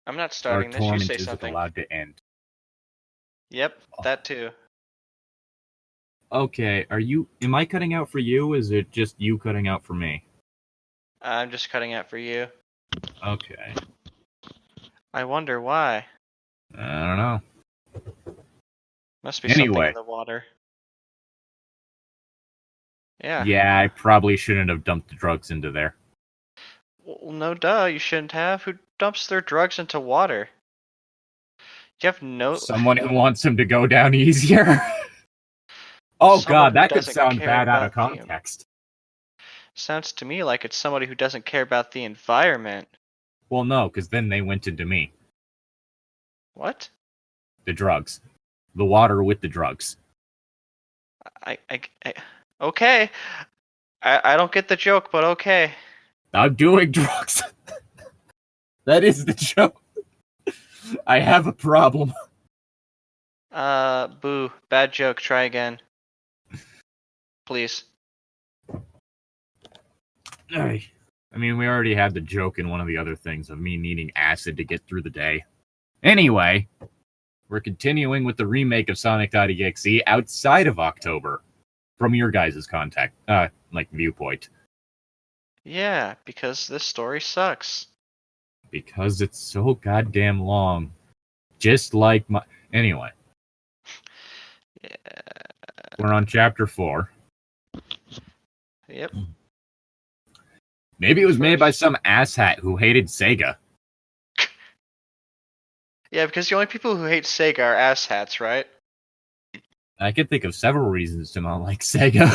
I'm not Our starting this. You torment say isn't something. allowed to end. Yep, that too. Okay, am I cutting out for you, or is it just you cutting out for me? I'm just cutting out for you. Okay. I wonder why. I don't know. Must be something Anyway. in the water. Yeah. Yeah, I probably shouldn't have dumped the drugs into there. Well, no duh, you shouldn't have. Who dumps their drugs into water? You have no... Someone who wants him to go down easier? Oh Someone god, who that could doesn't sound care bad out of about the... context. Sounds to me like it's somebody who doesn't care about the environment. Well, no, because then they went into me. What? The drugs. The water with the drugs. Okay. I don't get the joke, but okay. I'm doing drugs. That is the joke. I have a problem. Boo. Bad joke. Try again. Please. I mean, we already had the joke in one of the other things of me needing acid to get through the day. Anyway, we're continuing with the remake of Sonic.exe outside of October. From your guys' viewpoint. Yeah, because this story sucks. Because it's so goddamn long. Just like my... Anyway. Yeah. We're on chapter 4. Yep. Maybe it was made by some asshat who hated Sega. Yeah, because the only people who hate Sega are asshats, right? I could think of several reasons to not like Sega.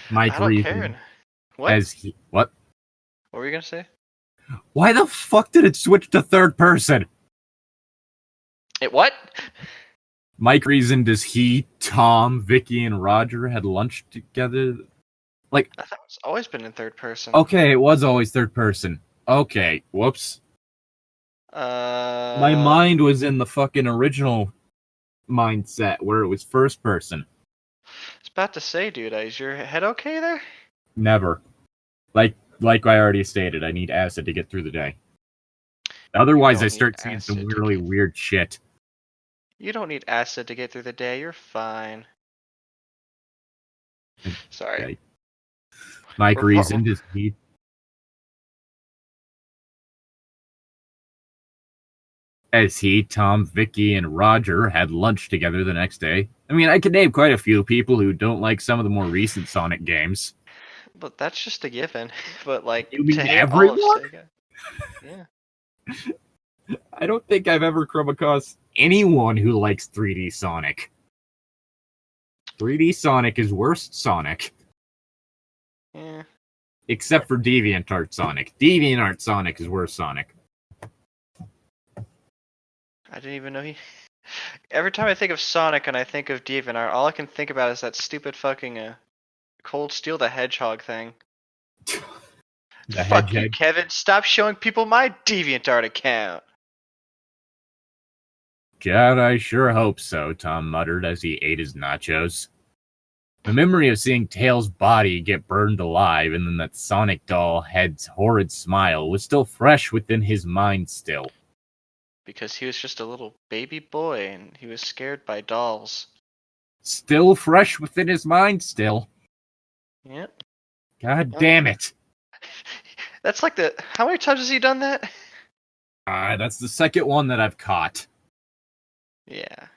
Mike I don't reason care. What? What? What were you gonna say? Why the fuck did it switch to third person? It what? Mike reasoned as he, Tom, Vicky, and Roger had lunch together. Like, I thought it's always been in third person. Okay, it was always third person. Okay, whoops. My mind was in the fucking original mindset where it was first person. I was about to say, dude, is your head okay there? Never. Like I already stated, I need acid to get through the day. Otherwise, I start seeing some really weird shit. You don't need acid to get through the day. You're fine. Sorry. Okay. Mike reasoned as he... As he, Tom, Vicky, and Roger had lunch together the next day. I mean, I could name quite a few people who don't like some of the more recent Sonic games. But that's just a given. But like, you mean to hate everyone? all of Sega. Yeah. I don't think I've ever come across anyone who likes 3D Sonic. 3D Sonic is worst Sonic. Yeah. Except for DeviantArt Sonic. DeviantArt Sonic is worst Sonic. I didn't even know he... Every time I think of Sonic and I think of DeviantArt, all I can think about is that stupid fucking Cold Steel the Hedgehog thing. Fuck you, Kevin. Stop showing people my DeviantArt account. God, I sure hope so, Tom muttered as he ate his nachos. The memory of seeing Tails' body get burned alive and then that Sonic doll head's horrid smile was still fresh within his mind still. Because he was just a little baby boy and he was scared by dolls. Still fresh within his mind still. Yep. God damn it. That's like the... How many times has he done that? That's the second one that I've caught. Yeah.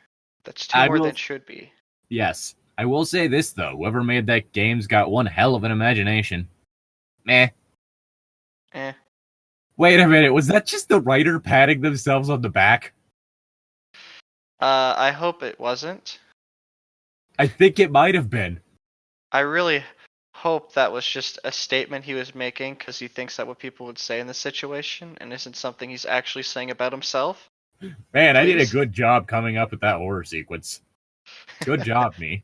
That's two more than should be. Yes. I will say this, though. Whoever made that game's got one hell of an imagination. Meh. Wait a minute. Was that just the writer patting themselves on the back? I hope it wasn't. I think it might have been. I really hope that was just a statement he was making because he thinks that what people would say in this situation and isn't something he's actually saying about himself. Man, I did a good job coming up with that horror sequence. Good job, me.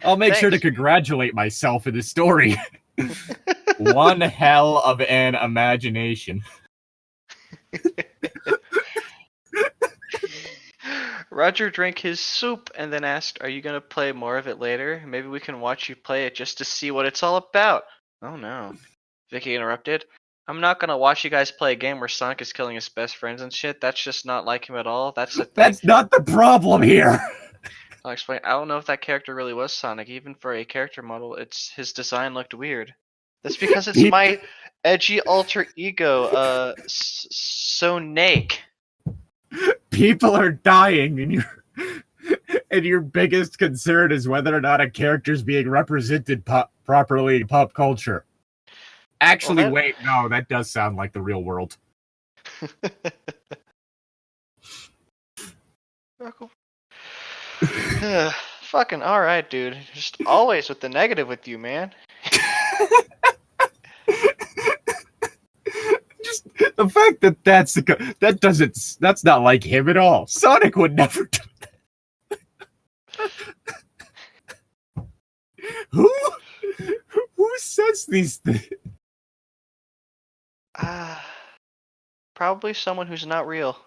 I'll make sure to congratulate myself in this story. One hell of an imagination. Roger drank his soup and then asked, "Are you going to play more of it later? Maybe we can watch you play it just to see what it's all about." Oh no. Vicky interrupted. I'm not gonna watch you guys play a game where Sonic is killing his best friends and shit. That's just not like him at all. That's the thing. That's not the problem here. I'll explain. I don't know if that character really was Sonic. Even for a character model, his design looked weird. That's because it's my edgy alter ego, Sonic. People are dying, and your biggest concern is whether or not a character's being represented properly in pop culture. Actually, wait, no, that does sound like the real world. Fucking alright, dude. Just always with the negative with you, man. Just the fact that that's not like him at all. Sonic would never do that. Who says these things? Probably someone who's not real.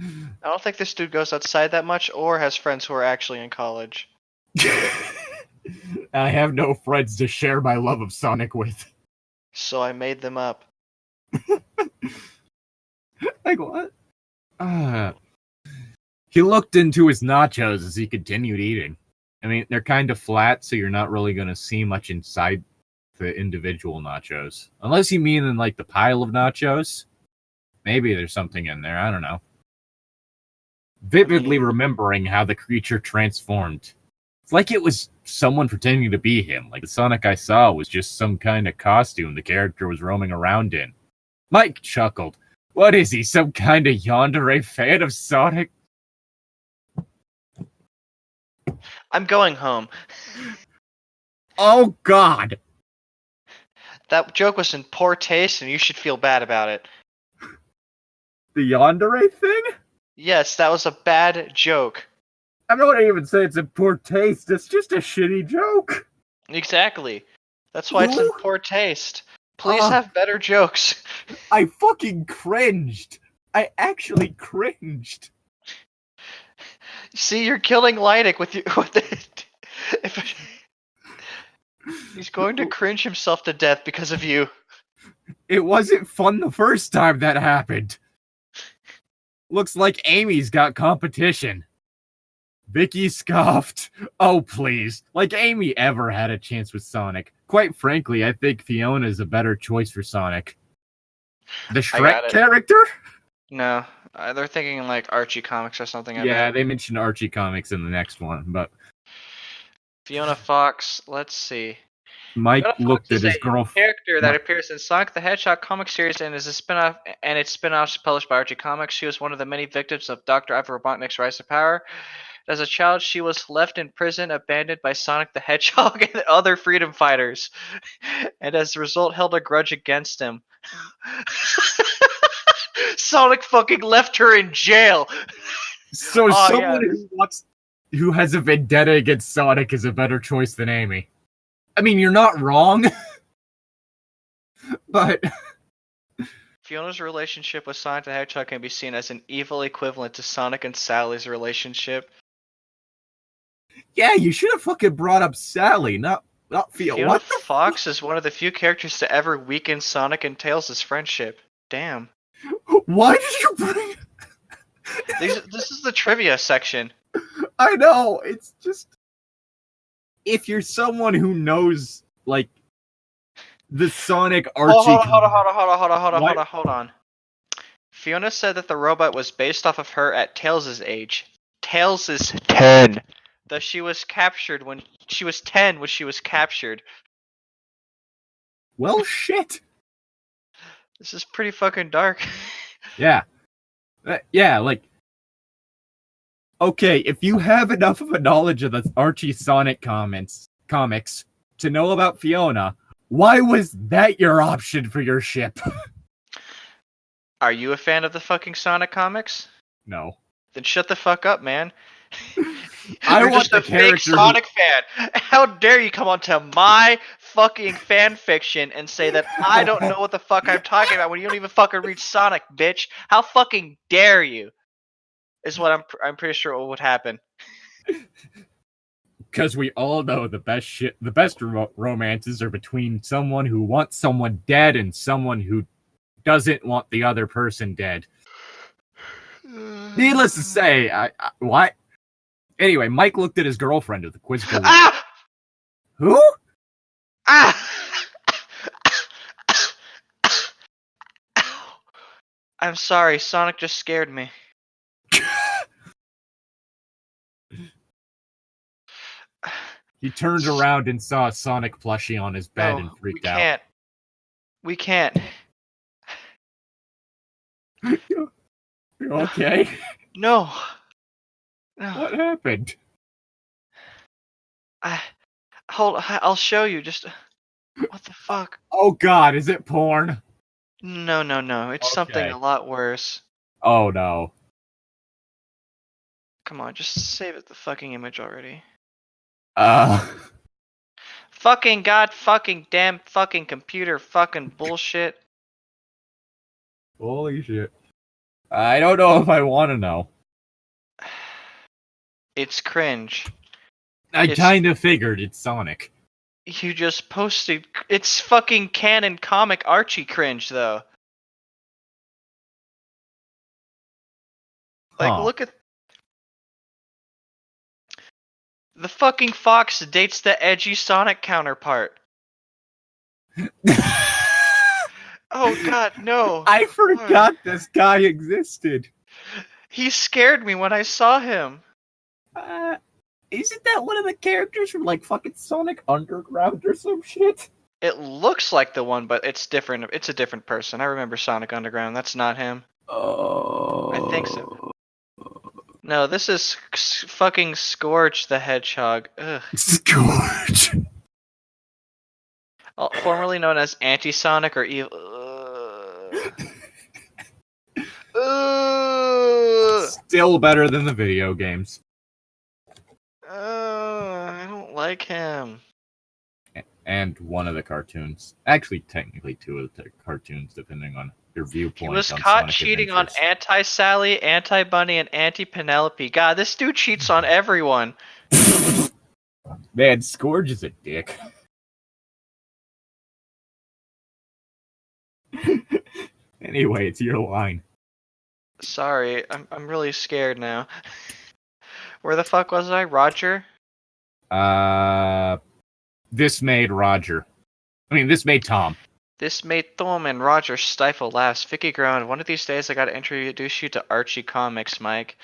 I don't think this dude goes outside that much or has friends who are actually in college. I have no friends to share my love of Sonic with. So I made them up. Like what? He looked into his nachos as he continued eating. I mean, they're kind of flat, so you're not really going to see much inside the individual nachos. Unless you mean in, like, the pile of nachos. Maybe there's something in there, I don't know. Vividly remembering how the creature transformed. It's like it was someone pretending to be him. Like the Sonic I saw was just some kind of costume the character was roaming around in. Mike chuckled. What is he, some kind of yandere fan of Sonic? I'm going home. Oh, God. That joke was in poor taste, and you should feel bad about it. The yandere thing? Yes, that was a bad joke. I don't even say it's in poor taste. It's just a shitty joke. Exactly. That's why it's in poor taste. Please have better jokes. I fucking cringed. I actually cringed. See, you're killing Llytic with it. He's going to cringe himself to death because of you. It wasn't fun the first time that happened. Looks like Amy's got competition. Vicky scoffed. Oh, please. Like Amy ever had a chance with Sonic. Quite frankly, I think Fiona is a better choice for Sonic. The Shrek character? No. They're thinking like Archie comics or something. They mentioned Archie comics in the next one, but... Fiona Fox, let's see. Mike looked at his girlfriend. Character that appears in Sonic the Hedgehog comic series and is a spin-off, and its spin-offs published by Archie Comics. She was one of the many victims of Dr. Ivan Robotnik's Rise to Power. As a child, she was left in prison, abandoned by Sonic the Hedgehog and other freedom fighters, and as a result, held a grudge against him. Sonic fucking left her in jail. So someone who has a vendetta against Sonic is a better choice than Amy. I mean, you're not wrong, but... Fiona's relationship with Sonic the Hedgehog can be seen as an evil equivalent to Sonic and Sally's relationship. Yeah, you should have fucking brought up Sally, not Fiona. Fiona Fox is one of the few characters to ever weaken Sonic and Tails' friendship. Damn. Why did you bring... This is the trivia section. I know, it's just... If you're someone who knows, like, the Sonic Archie... Hold on. Fiona said that the robot was based off of her at Tails' age. Tails is 10. Thus she was captured when... She was 10 when she was captured. Well, shit. This is pretty fucking dark. Yeah. Yeah, like... Okay, if you have enough of a knowledge of the Archie Sonic comics to know about Fiona, why was that your option for your ship? Are you a fan of the fucking Sonic comics? No. Then shut the fuck up, man. I You're want just a fake Sonic fan. How dare you come onto my fucking fan fiction and say that I don't know what the fuck I'm talking about when you don't even fucking read Sonic, bitch? How fucking dare you? Is what I'm pretty sure what would happen. Because we all know the best romances are between someone who wants someone dead and someone who doesn't want the other person dead. Needless to say, what? Anyway, Mike looked at his girlfriend with a quizzical look. Ah! Who? Ah! I'm sorry, Sonic just scared me. He turned around and saw a Sonic plushie on his bed and freaked out. We can't. You okay? No. What happened? I'll show you. Just what the fuck? Oh God, is it porn? No. It's something a lot worse. Oh no. Come on, just save it the fucking image already. Fucking god fucking damn fucking computer fucking bullshit. Holy shit. I don't know if I want to know. It's cringe. I kind of figured it's Sonic. You just posted. It's fucking canon comic Archie cringe though. Like, look at the fucking fox dates the edgy Sonic counterpart. Oh God, no! I forgot this guy existed. He scared me when I saw him. Isn't that one of the characters from like fucking Sonic Underground or some shit? It looks like the one, but it's different. It's a different person. I remember Sonic Underground. That's not him. Oh. I think so. No, this is fucking Scourge the Hedgehog. Ugh. Scourge. Formerly known as Anti-Sonic or Evil. Still better than the video games. I don't like him. And one of the cartoons. Actually, technically two of the cartoons, depending on your viewpoint. He was caught cheating on Anti-Sally, Anti-Bunny, and Anti-Penelope. God, this dude cheats on everyone. Man, Scourge is a dick. Anyway, it's your line. Sorry, I'm really scared now. Where the fuck was I? Roger? This made Roger. This made Tom. This made Tom and Roger stifle laughs. Vicky groaned, "One of these days I gotta introduce you to Archie Comics, Mike."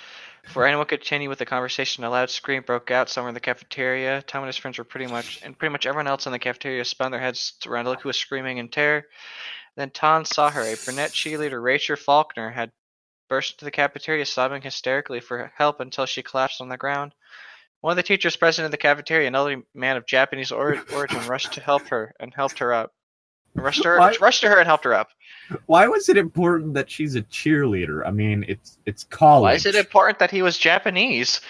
Before anyone could continue with the conversation, a loud scream broke out somewhere in the cafeteria. Tom and his friends were pretty much everyone else in the cafeteria spun their heads around to look who was screaming in terror. Then Tom saw her. A brunette cheerleader, Rachel Faulkner, had burst into the cafeteria sobbing hysterically for help until she collapsed on the ground. One of the teachers present in the cafeteria, an elderly man of Japanese origin, rushed to help her and helped her up. Rushed to her and helped her up. Why was it important that she's a cheerleader? It's college. Why is it important that he was Japanese?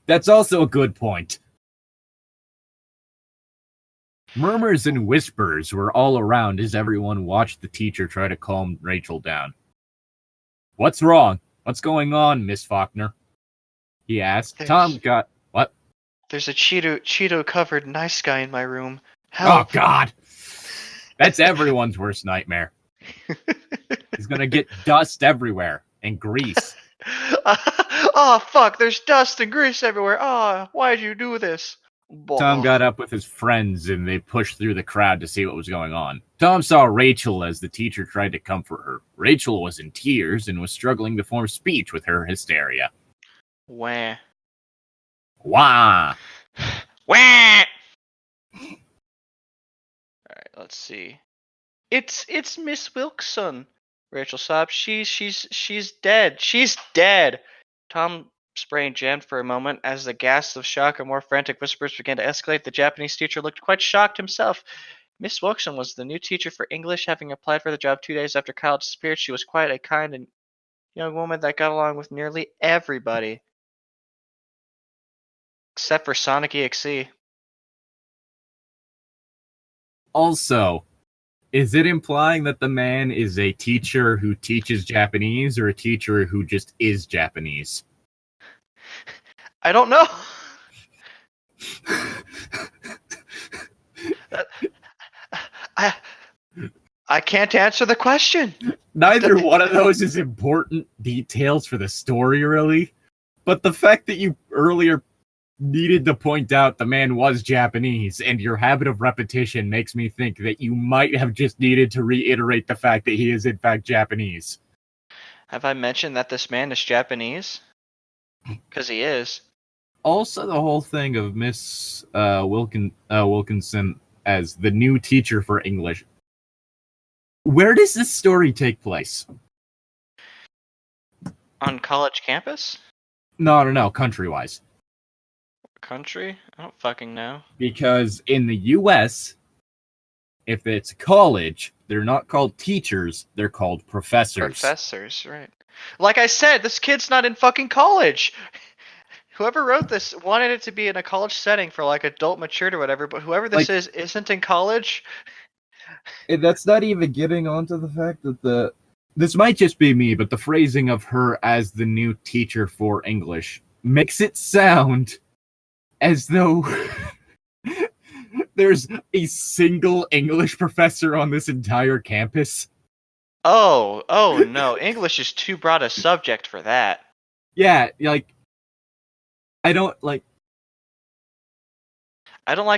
That's also a good point. Murmurs and whispers were all around as everyone watched the teacher try to calm Rachel down. "What's wrong? What's going on, Miss Faulkner?" he asked. Tom got... What? "There's a Cheeto-covered nice guy in my room. Help." Oh, God. That's everyone's worst nightmare. He's gonna get dust everywhere and grease. Oh, fuck. There's dust and grease everywhere. Oh, why'd you do this? Tom got up with his friends and they pushed through the crowd to see what was going on. Tom saw Rachel as the teacher tried to comfort her. Rachel was in tears and was struggling to form speech with her hysteria. Wah. Wah. Wah. Alright, let's see. It's Miss Wilkson. Rachel sobbed. She's dead. She's dead. Tom's brain jammed for a moment as the gasps of shock and more frantic whispers began to escalate. The Japanese teacher looked quite shocked himself. Miss Wilkson was the new teacher for English, having applied for the job 2 days after Kyle disappeared. She was quite a kind and young woman that got along with nearly everybody. Except for Sonic.exe. Also, is it implying that the man is a teacher who teaches Japanese or a teacher who just is Japanese? I don't know. I can't answer the question. Neither one of those is important details for the story, really. But the fact that you earlier needed to point out the man was Japanese, and your habit of repetition makes me think that you might have just needed to reiterate the fact that he is in fact Japanese. Have I mentioned that this man is Japanese? Because he is. Also, the whole thing of Miss Wilkinson as the new teacher for English. Where does this story take place? On college campus? No, country-wise. Country? I don't fucking know. Because in the US, if it's college, they're not called teachers, they're called professors. Professors, right. Like I said, this kid's not in fucking college. Whoever wrote this wanted it to be in a college setting for like adult matured or whatever, but whoever this is isn't in college. And that's not even getting onto the fact that this might just be me, but the phrasing of her as the new teacher for English makes it sound as though there's a single English professor on this entire campus. Oh no, English is too broad a subject for that. Yeah, like, I don't like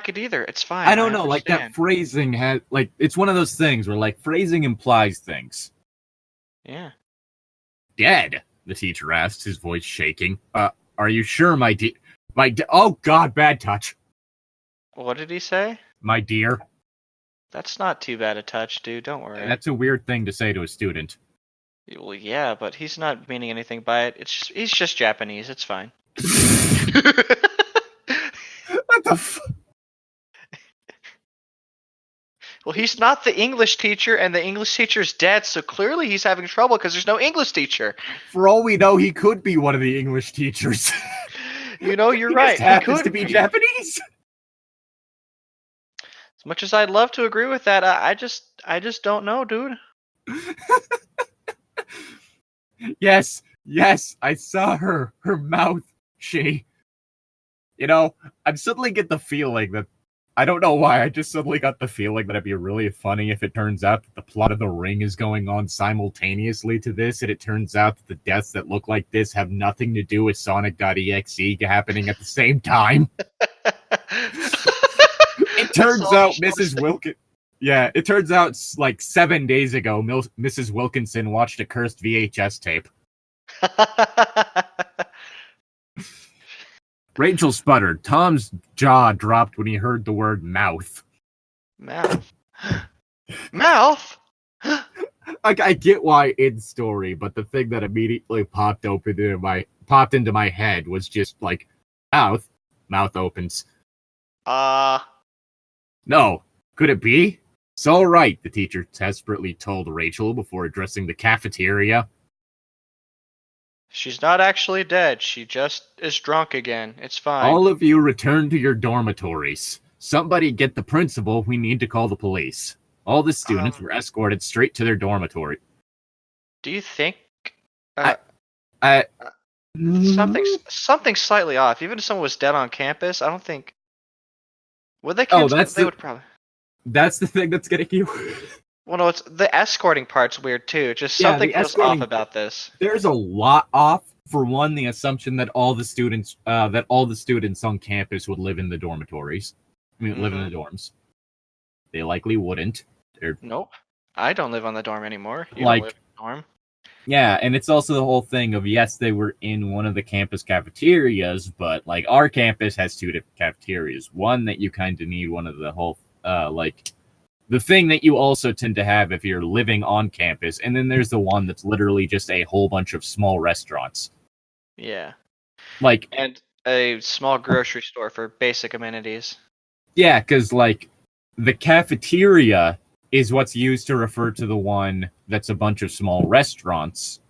it either. It's fine. I don't know, like, that phrasing has, like, it's one of those things where, like, phrasing implies things. Yeah. Dead, the teacher asks, his voice shaking. Are you sure, my dear? Oh god, bad touch. What did he say? My dear. That's not too bad a touch, dude. Don't worry. That's a weird thing to say to a student. Well, yeah, but he's not meaning anything by it. He's just Japanese. It's fine. What the f... Well, he's not the English teacher, and the English teacher's dead, so clearly he's having trouble because there's no English teacher. For all we know, he could be one of the English teachers. You know, you're he right. Just happens to be Japanese. As much as I'd love to agree with that, I just don't know, dude. Yes, I saw her mouth. I suddenly get the feeling that, I don't know why, I just suddenly got the feeling that it'd be really funny if it turns out that the plot of The Ring is going on simultaneously to this, and it turns out that the deaths that look like this have nothing to do with Sonic.exe happening at the same time. It turns out Mrs. Wilkinson... Yeah, it turns out, like, 7 days ago, Mrs. Wilkinson watched a cursed VHS tape. Rachel sputtered. Tom's jaw dropped when he heard the word mouth. Mouth? Mouth? I get why in story, but the thing that immediately popped into my head was just like, mouth. Mouth opens. No. Could it be? It's all right, the teacher desperately told Rachel before addressing the cafeteria. She's not actually dead. She just is drunk again. It's fine. All of you return to your dormitories. Somebody get the principal. We need to call the police. All the students were escorted straight to their dormitory. Do you think... something something's slightly off. Even if someone was dead on campus, I don't think... Would they would probably... That's the thing that's getting you. Well, no, it's the escorting part's weird too. Just something feels off about this. There's a lot off. For one, the assumption that all the students on campus would live in the dormitories. Live in the dorms. They likely wouldn't. Nope. I don't live on the dorm anymore. You don't live in the dorm. Yeah, and it's also the whole thing of, yes, they were in one of the campus cafeterias, but like our campus has two different cafeterias. One that you kind of need one of the whole the thing that you also tend to have if you're living on campus, and then there's the one that's literally just a whole bunch of small restaurants. Yeah. And a small grocery store for basic amenities. Yeah, because, the cafeteria is what's used to refer to the one that's a bunch of small restaurants.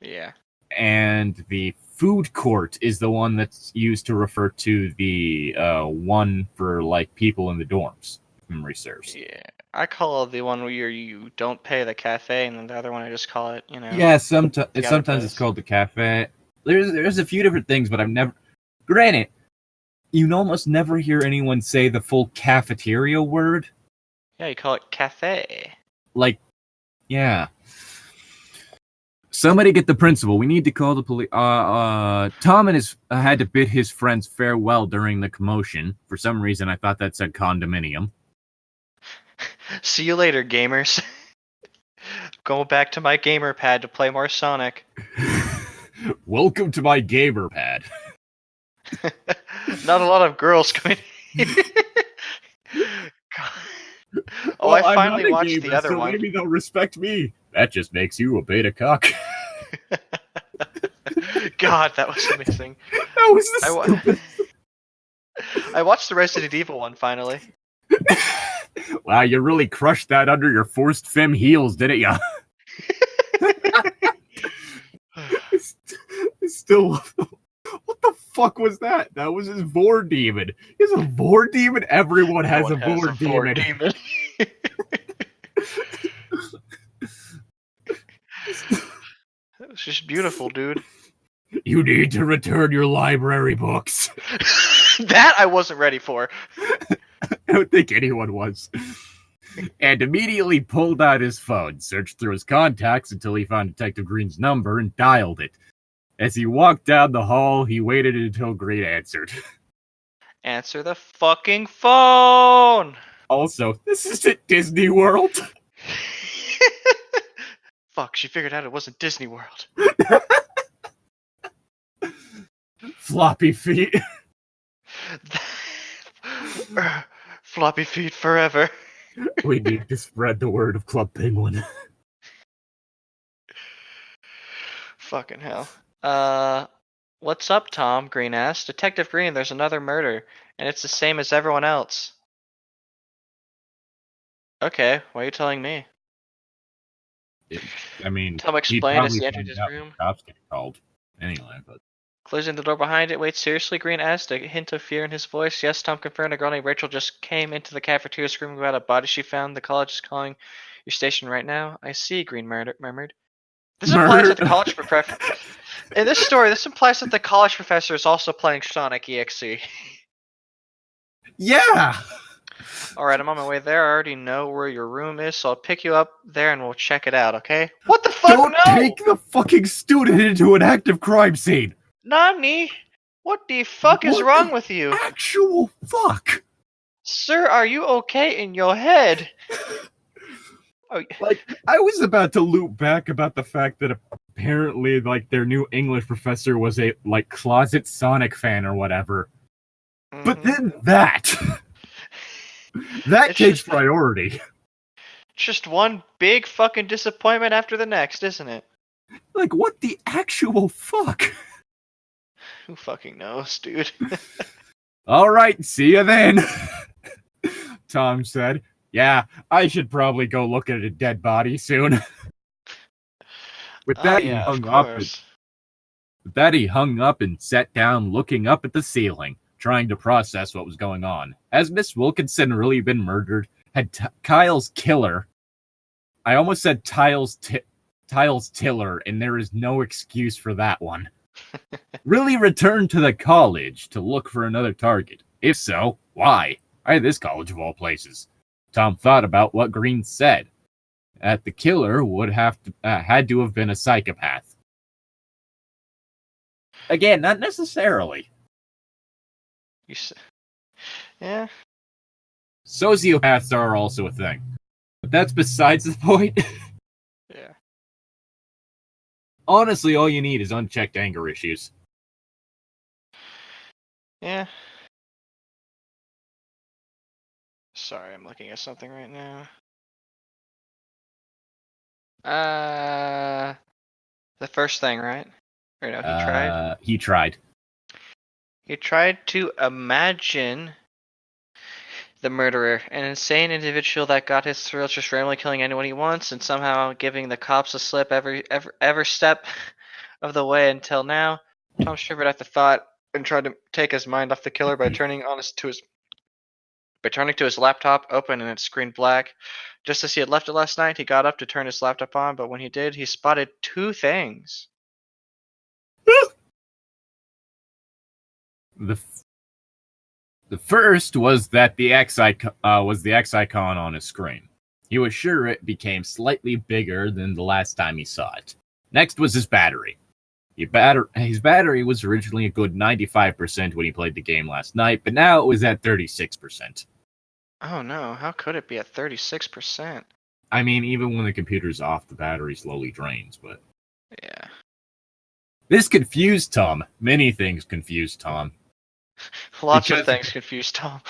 Yeah. And the food court is the one that's used to refer to the one for, people in the dorms. Memory serves. Yeah, I call it the one where you don't pay the cafe, and then the other one I just call it, Yeah, sometimes it's called the cafe. There's a few different things, but I've never... Granted, you almost never hear anyone say the full cafeteria word. Yeah, you call it cafe. Like, yeah. Somebody get the principal. We need to call the police. Tom and his had to bid his friends farewell during the commotion. For some reason, I thought that said condominium. See you later, gamers. Going back to my gamer pad to play more Sonic. Welcome to my gamer pad. Not a lot of girls coming. Oh, well, I finally watched gamer, the other so one. Maybe they'll respect me. That just makes you a beta cock. God, that was amazing. That was the stupidest. I watched the Resident Evil one finally. Wow, you really crushed that under your forced femme heels, didn't ya? Still, what the fuck was that? That was his Vor demon. He has a Vor demon? Everyone has a Vor demon. It's just beautiful, dude. You need to return your library books. That I wasn't ready for. I don't think anyone was. And immediately pulled out his phone, searched through his contacts until he found Detective Green's number and dialed it. As he walked down the hall, he waited until Green answered. Answer the fucking phone! Also, this isn't Disney World. Fuck, she figured out it wasn't Disney World. Floppy feet. Floppy feet forever. We need to spread the word of Club Penguin. Fucking hell. What's up, Tom? Green asked. Detective Green, there's another murder, and it's the same as everyone else. Okay, why are you telling me? I mean, Tom explained as he entered his room. Cops get called anyway, but closing the door behind it. Wait, seriously? Green asked, a hint of fear in his voice. Yes, Tom confirmed. A girl named Rachel just came into the cafeteria screaming about a body she found. The college is calling your station right now. I see, Green murmured. This implies that the college professor... In this story, this implies that the college professor is also playing Sonic.exe. Yeah! Alright, I'm on my way there. I already know where your room is, so I'll pick you up there and we'll check it out, okay? What the fuck? Don't take the fucking student into an active crime scene! Nani? What the fuck is wrong with you? Actual fuck! Sir, are you okay in your head? Like, I was about to loop back about the fact that apparently, like, their new English professor was a, like, closet Sonic fan or whatever. Mm-hmm. But then that takes priority. Just one big fucking disappointment after the next, isn't it? Like, what the actual fuck? Who fucking knows, dude? Alright, see ya then. Tom said. Yeah, I should probably go look at a dead body soon. With that, he hung up and sat down looking up at the ceiling, trying to process what was going on. Has Miss Wilkinson really been murdered? Had Kyle's killer... I almost said Tiles Tiller, and there is no excuse for that one. Really returned to the college to look for another target? If so, why? Why this college of all places? Tom thought about what Green said. That the killer would have had to have been a psychopath. Again, not necessarily. Yeah. Sociopaths are also a thing. But that's besides the point. Yeah. Honestly, all you need is unchecked anger issues. Yeah. Sorry, I'm looking at something right now. The first thing, right? Or no, he tried? He tried. He tried to imagine the murderer, an insane individual that got his thrills just randomly killing anyone he wants and somehow giving the cops a slip every step of the way until now. Tom shivered at the thought and tried to take his mind off the killer by turning to his laptop, open and it screened black. Just as he had left it last night, he got up to turn his laptop on, but when he did, he spotted two things. The first was that the X icon on his screen. He was sure it became slightly bigger than the last time he saw it. Next was his battery. His battery was originally a good 95% when he played the game last night, but now it was at 36%. Oh no, how could it be at 36%? I mean, even when the computer's off, the battery slowly drains, but... Yeah. This confused Tom. Many things confused Tom. Lots of things confused Tom.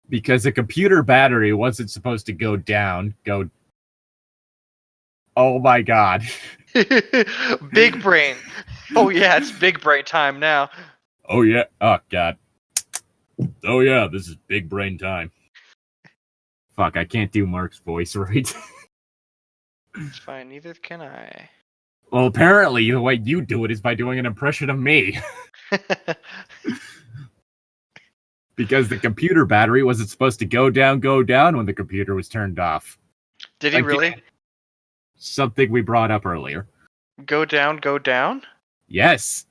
Because the computer battery wasn't supposed to go down, Oh my god. Big brain. Oh yeah, it's big brain time now. Oh yeah. Oh god. Oh yeah, this is big brain time. Fuck, I can't do Mark's voice right. It's fine, neither can I. Well, apparently the way you do it is by doing an impression of me. Because the computer battery wasn't supposed to go down when the computer was turned off. Did he really? Something we brought up earlier. Go down? Yes.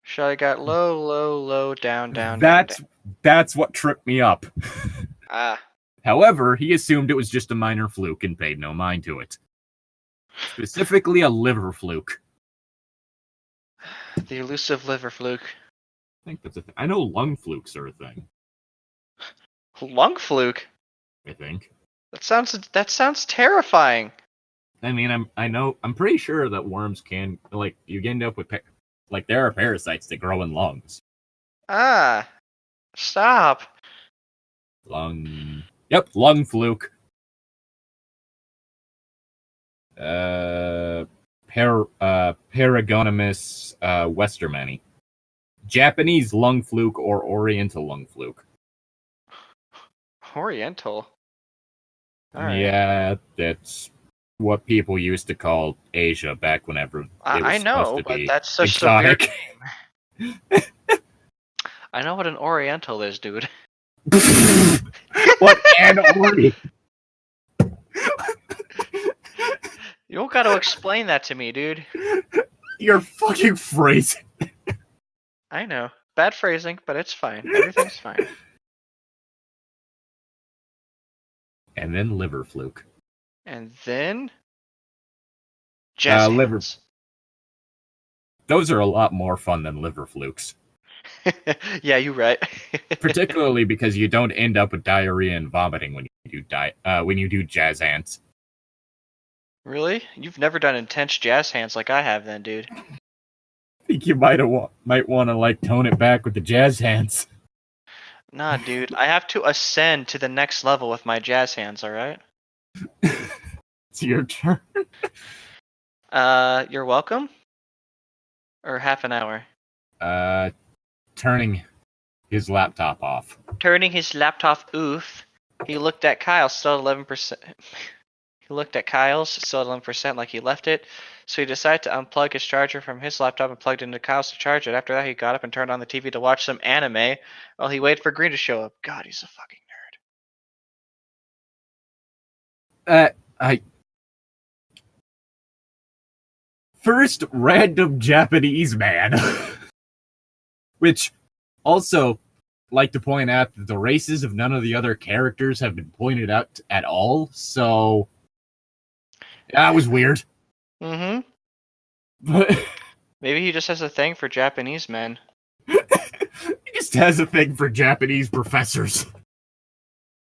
Shall I got low, down. That's what tripped me up. Ah. However, he assumed it was just a minor fluke and paid no mind to it. Specifically a liver fluke. The elusive liver fluke. I think that's a thing. I know lung flukes are a thing. Lung fluke? I think. That sounds terrifying. I mean, I'm pretty sure that worms can, like, you end up with, there are parasites that grow in lungs. Ah. Stop. Yep, lung fluke. Paragonymous Westermani. Japanese lung fluke or Oriental lung fluke. Oriental? Right. Yeah, that's what people used to call Asia back whenever it was I know, but that's such exotic. a weird name. I know what an Oriental is, dude. What an Ori? You don't gotta explain that to me, dude. You're fucking phrasing. I know. Bad phrasing, but it's fine. Everything's fine. And then liver fluke. And then... jazz liver. hands. Those are a lot more fun than liver flukes. Yeah, you're right. Particularly because you don't end up with diarrhea and vomiting when you do jazz hands. Really? You've never done intense jazz hands like I have then, dude. I think you might want to tone it back with the jazz hands. Nah, dude. I have to ascend to the next level with my jazz hands, alright? It's your turn. You're welcome? Or half an hour? Turning his laptop off. Turning his laptop off, he looked at Kyle, still at 11%. He looked at Kyle's, still at 11% like he left it, so he decided to unplug his charger from his laptop and plugged into Kyle's to charge it. After that, he got up and turned on the TV to watch some anime while he waited for Green to show up. God, he's a fucking nerd. First, random Japanese man. Which, also, like to point out that the races of none of the other characters have been pointed out at all, so... that was weird. Mm-hmm. But maybe he just has a thing for Japanese men. He just has a thing for Japanese professors.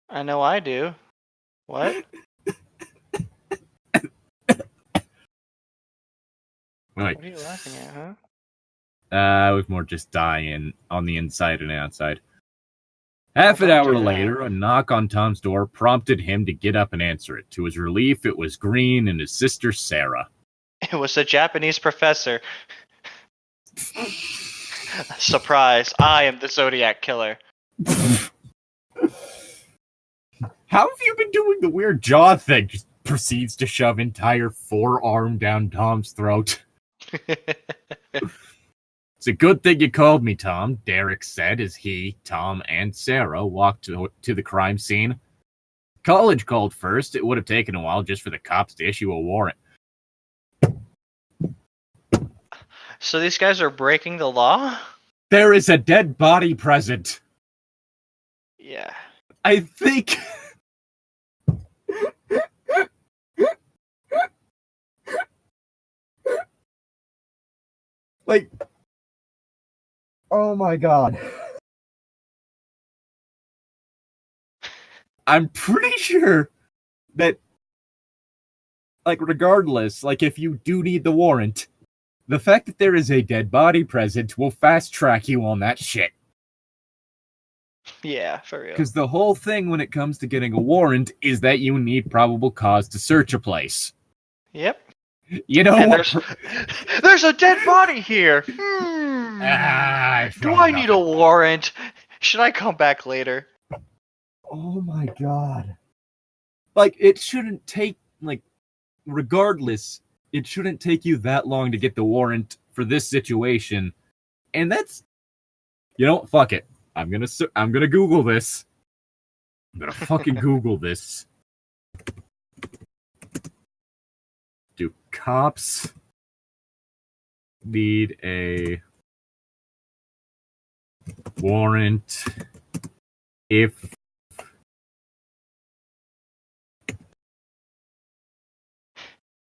I know I do. What? Right. What are you laughing at, huh? I was more just dying on the inside and outside. Half an hour later, a knock on Tom's door prompted him to get up and answer it. To his relief, it was Green and his sister Sarah. It was a Japanese professor. Surprise, I am the Zodiac Killer. How have you been doing the weird jaw thing? Just proceeds to shove entire forearm down Tom's throat. It's a good thing you called me, Tom, Derek said as he, Tom, and Sarah walked to the crime scene. College called first. It would have taken a while just for the cops to issue a warrant. So these guys are breaking the law? There is a dead body present. Yeah. I think... Like, oh my god. I'm pretty sure that, like, regardless, like, if you do need the warrant, the fact that there is a dead body present will fast track you on that shit. Yeah, for real. Because the whole thing when it comes to getting a warrant is that you need probable cause to search a place. Yep. You know And what? there's a dead body here. Do I need a warrant? Should I come back later? Oh my god. Like, it shouldn't take, like, regardless, it shouldn't take you that long to get the warrant for this situation. And that's, you know, fuck it. I'm gonna Google this. I'm gonna fucking Google this. Do cops need a warrant if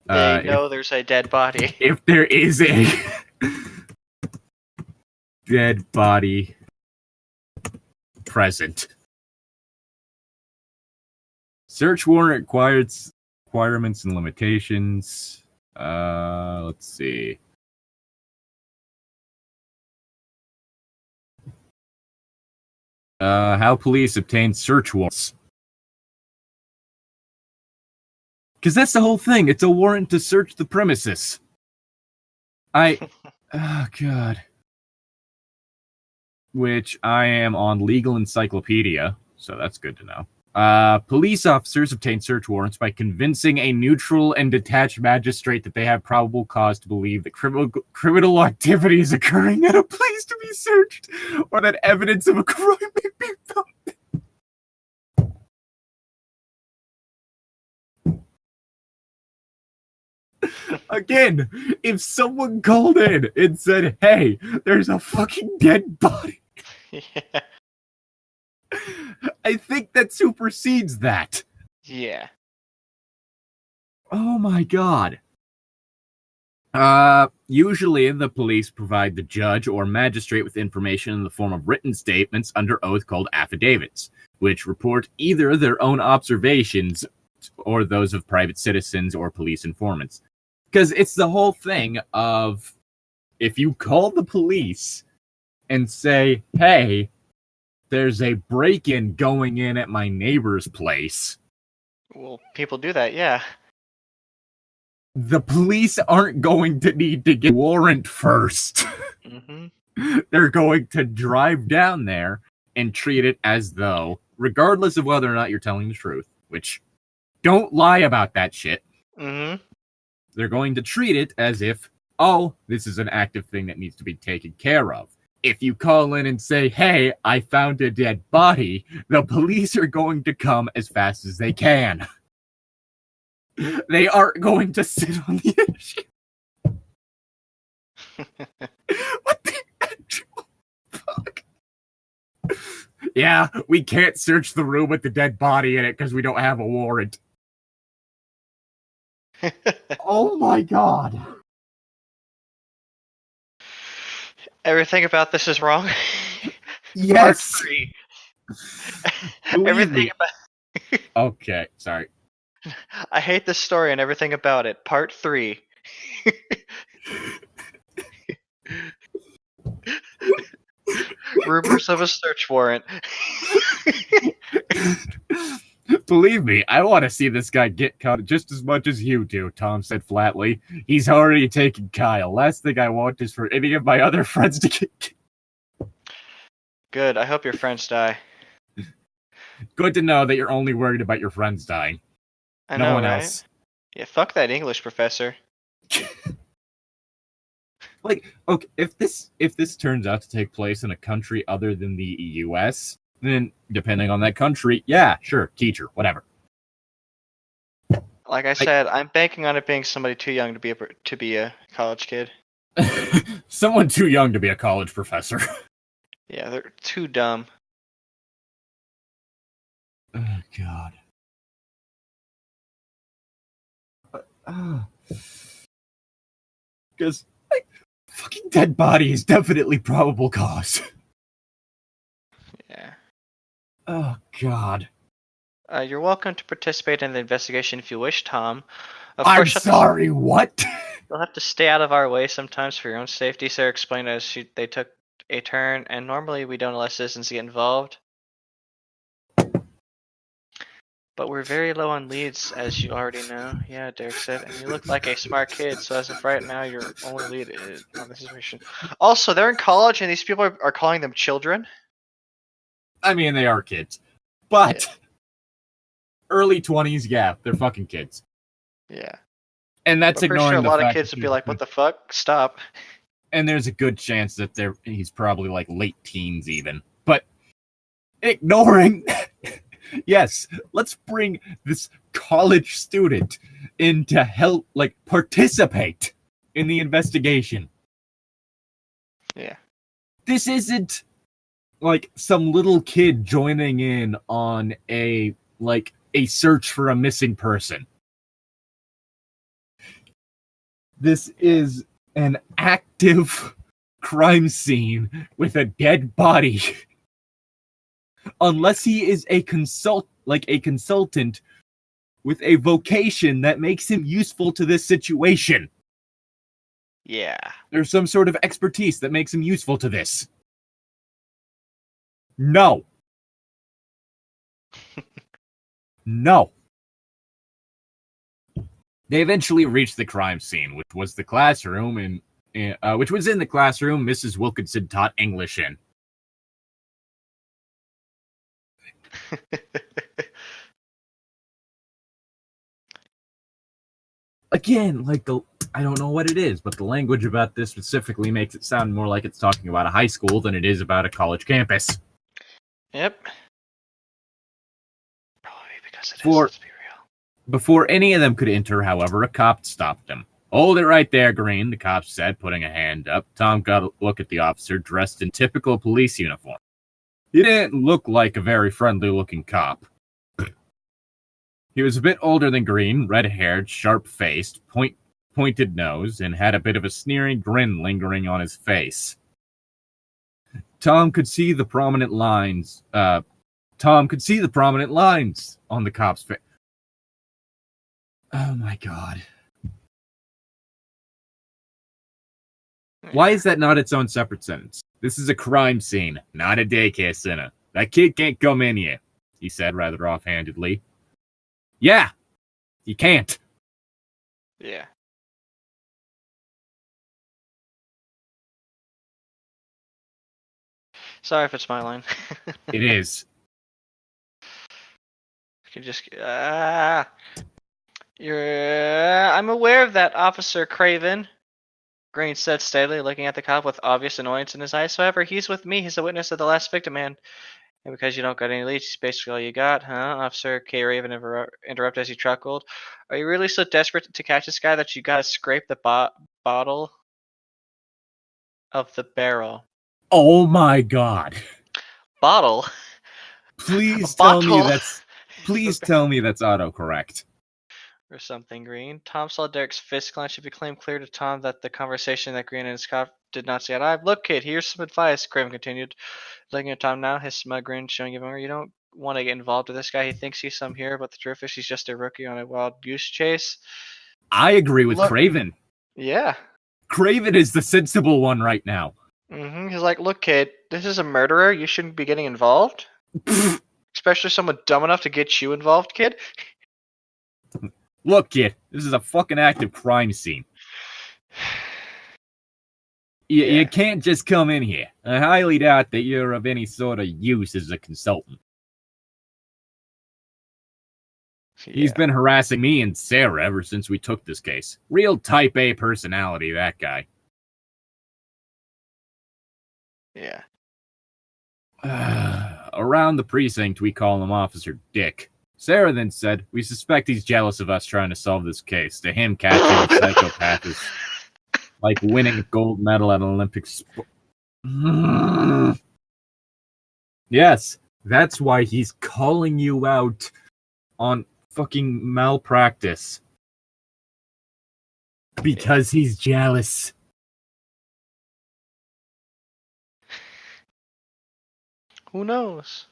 They know there's a dead body. if there is a dead body present? Search warrant requirements and limitations. Let's see. How police obtain search warrants. Because that's the whole thing. It's a warrant to search the premises. Oh, God. Which I am on Legal Encyclopedia, so that's good to know. Police officers obtain search warrants by convincing a neutral and detached magistrate that they have probable cause to believe that criminal activity is occurring at a place to be searched, or that evidence of a crime may be found. Again, if someone called in and said, hey, there's a fucking dead body, Yeah. I think that supersedes that. Yeah. Oh my god. Usually the police provide the judge or magistrate with information in the form of written statements under oath called affidavits, which report either their own observations or those of private citizens or police informants. Because it's the whole thing of, if you call the police and say, hey, there's a break-in going in at my neighbor's place. Well, people do that, yeah. The police aren't going to need to get a warrant first. Mm-hmm. They're going to drive down there and treat it as though, regardless of whether or not you're telling the truth, which, don't lie about that shit. Mm-hmm. They're going to treat it as if, oh, this is an active thing that needs to be taken care of. If you call in and say, hey, I found a dead body, the police are going to come as fast as they can. They aren't going to sit on the issue. What the actual fuck? Yeah, we can't search the room with the dead body in it because we don't have a warrant. Oh my god. Everything about this is wrong. Yes. Part 3. Believe Everything me. about. Okay, sorry. I hate this story and everything about it. Part 3. Rumors of a search warrant. Believe me, I want to see this guy get caught just as much as you do, Tom said flatly. He's already taken Kyle. Last thing I want is for any of my other friends to get... Good, I hope your friends die. Good to know that you're only worried about your friends dying. I No know, one right? else. Yeah, fuck that English professor. Like, okay, if this turns out to take place in a country other than the US, then depending on that country, yeah, sure, teacher, whatever. Like I said, I'm banking on it being somebody too young to be a college kid. Someone too young to be a college professor. Yeah, they're too dumb. Oh god. Because, like, fucking dead body is definitely probable cause. Yeah. Oh, God. You're welcome to participate in the investigation if you wish, Tom. Of I'm course, sorry, what? you'll have to stay out of our way sometimes for your own safety, Sarah explained as they took a turn, and normally we don't let citizens get involved. But we're very low on leads, as you already know. Yeah, Derek said, and you look like a smart kid, so as of right now, your only lead is on the situation. Also, they're in college, and these people are calling them children. I mean, they are kids. But Yeah. early 20s, yeah, they're fucking kids. Yeah. And that's I'm pretty sure a ignoring the lot of fact kids that would be like, what the fuck? Stop. and there's a good chance that he's probably like late teens even. But ignoring yes, let's bring this college student in to help like participate in the investigation. Yeah. This isn't like some little kid joining in on a search for a missing person. This is an active crime scene with a dead body. Unless he is a consultant with a vocation that makes him useful to this situation. Yeah. There's some sort of expertise that makes him useful to this. No. No. They eventually reached the crime scene, which was the classroom, which was in the classroom Mrs. Wilkinson taught English in. Again, I don't know what it is, but the language about this specifically makes it sound more like it's talking about a high school than it is about a college campus. Yep. Probably because it is, For let's be real. Before any of them could enter, however, a cop stopped them. "Hold it right there, Green," the cop said, putting a hand up. Tom got a look at the officer, dressed in typical police uniform. He didn't look like a very friendly-looking cop. He was a bit older than Green, red-haired, sharp-faced, pointed nose, and had a bit of a sneering grin lingering on his face. Tom could see the prominent lines on the cop's face. Oh my god. Why is that not its own separate sentence? This is a crime scene, not a daycare center. That kid can't come in here, he said rather offhandedly. Yeah, he can't. Yeah. Sorry if it's my line. It is. You can just I'm aware of that, Officer Craven, Green said steadily, looking at the cop with obvious annoyance in his eyes. However, he's with me. He's a witness of the last victim, man. And because you don't got any leads, he's basically all you got, huh? Officer K. Raven interrupted as he chuckled. Are you really so desperate to catch this guy that you gotta scrape the bottle of the barrel? Oh my god. Bottle? Please A tell me bottle? that's autocorrect. Or something, Green. Tom saw Derek's fist clench. It became clear to Tom that the conversation that Green and Scott did not see eye to eye. Look, kid, here's some advice, Craven continued. Looking at Tom now, his smug grin showing even more. You don't want to get involved with this guy. He thinks he's some hero, but the truth is he's just a rookie on a wild goose chase. I agree with Craven. Yeah. Craven is the sensible one right now. He's like, look, kid, this is a murderer. You shouldn't be getting involved. Especially someone dumb enough to get you involved, kid. Look, kid, this is a fucking active crime scene. You can't just come in here. I highly doubt that you're of any sort of use as a consultant. Yeah. He's been harassing me and Sarah ever since we took this case. Real type A personality, that guy. Yeah. Around the precinct, we call him Officer Dick. Sarah then said, "We suspect he's jealous of us trying to solve this case. To him, catching a psychopath is like winning a gold medal at an Olympic sport." Yes, that's why he's calling you out on fucking malpractice. Because he's jealous. Who knows?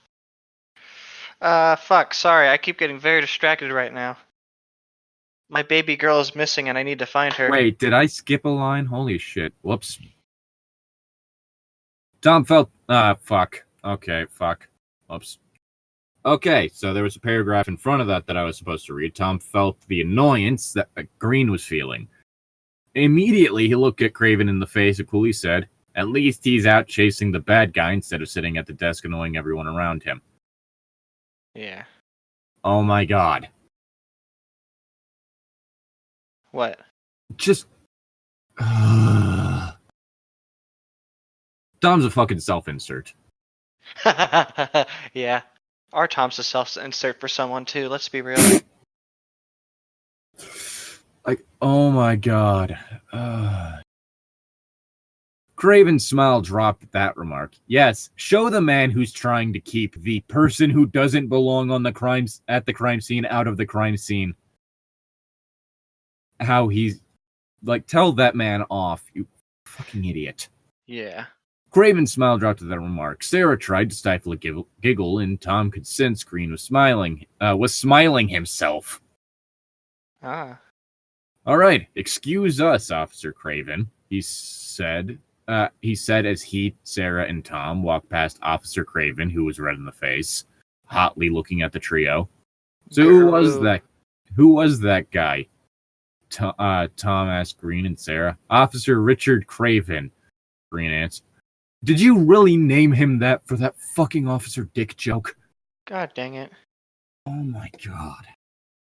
Fuck, sorry, I keep getting very distracted right now. My baby girl is missing and I need to find her. Wait, did I skip a line? Holy shit. Whoops. Tom felt... fuck. Okay, fuck. Whoops. Okay, so there was a paragraph in front of that I was supposed to read. Tom felt the annoyance that Green was feeling. Immediately, he looked at Craven in the face and coolly said, "At least he's out chasing the bad guy instead of sitting at the desk annoying everyone around him." Yeah. Oh my god. What? Just... Tom's a fucking self-insert. Yeah. Our Tom's a self-insert for someone too, let's be real. Like, oh my god. Craven's smile dropped at that remark. Yes, show the man who's trying to keep the person who doesn't belong on the at the crime scene out of the crime scene. How he's... Like, tell that man off, you fucking idiot. Yeah. Craven's smile dropped at that remark. Sarah tried to stifle a giggle, and Tom could sense Green was smiling himself. Ah. All right, excuse us, Officer Craven, he said as he, Sarah, and Tom walked past Officer Craven, who was red in the face, hotly looking at the trio. So who was that guy? Tom asked Green and Sarah. Officer Richard Craven, Green answered. Did you really name him that for that fucking Officer Dick joke? God dang it. Oh my god.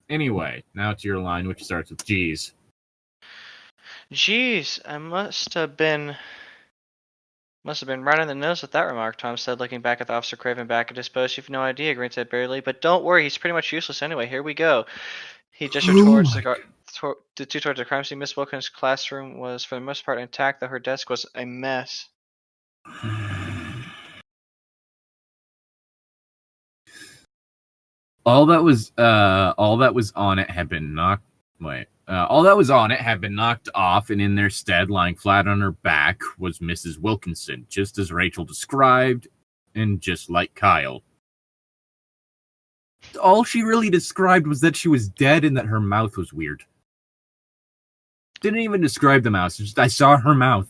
Anyway, now to your line, which starts with G's. Jeez, I must have been right on the nose with that remark, Tom said, looking back at the Officer Craven back at his post. You've no idea, Green said barely, but don't worry, he's pretty much useless anyway. Here we go. He gestured towards the crime scene. Miss Wilkins' classroom was, for the most part, intact, though her desk was a mess. All that was on it had been knocked off, and in their stead, lying flat on her back, was Mrs. Wilkinson, just as Rachel described, and just like Kyle. All she really described was that she was dead and that her mouth was weird. Didn't even describe the mouth, just I saw her mouth.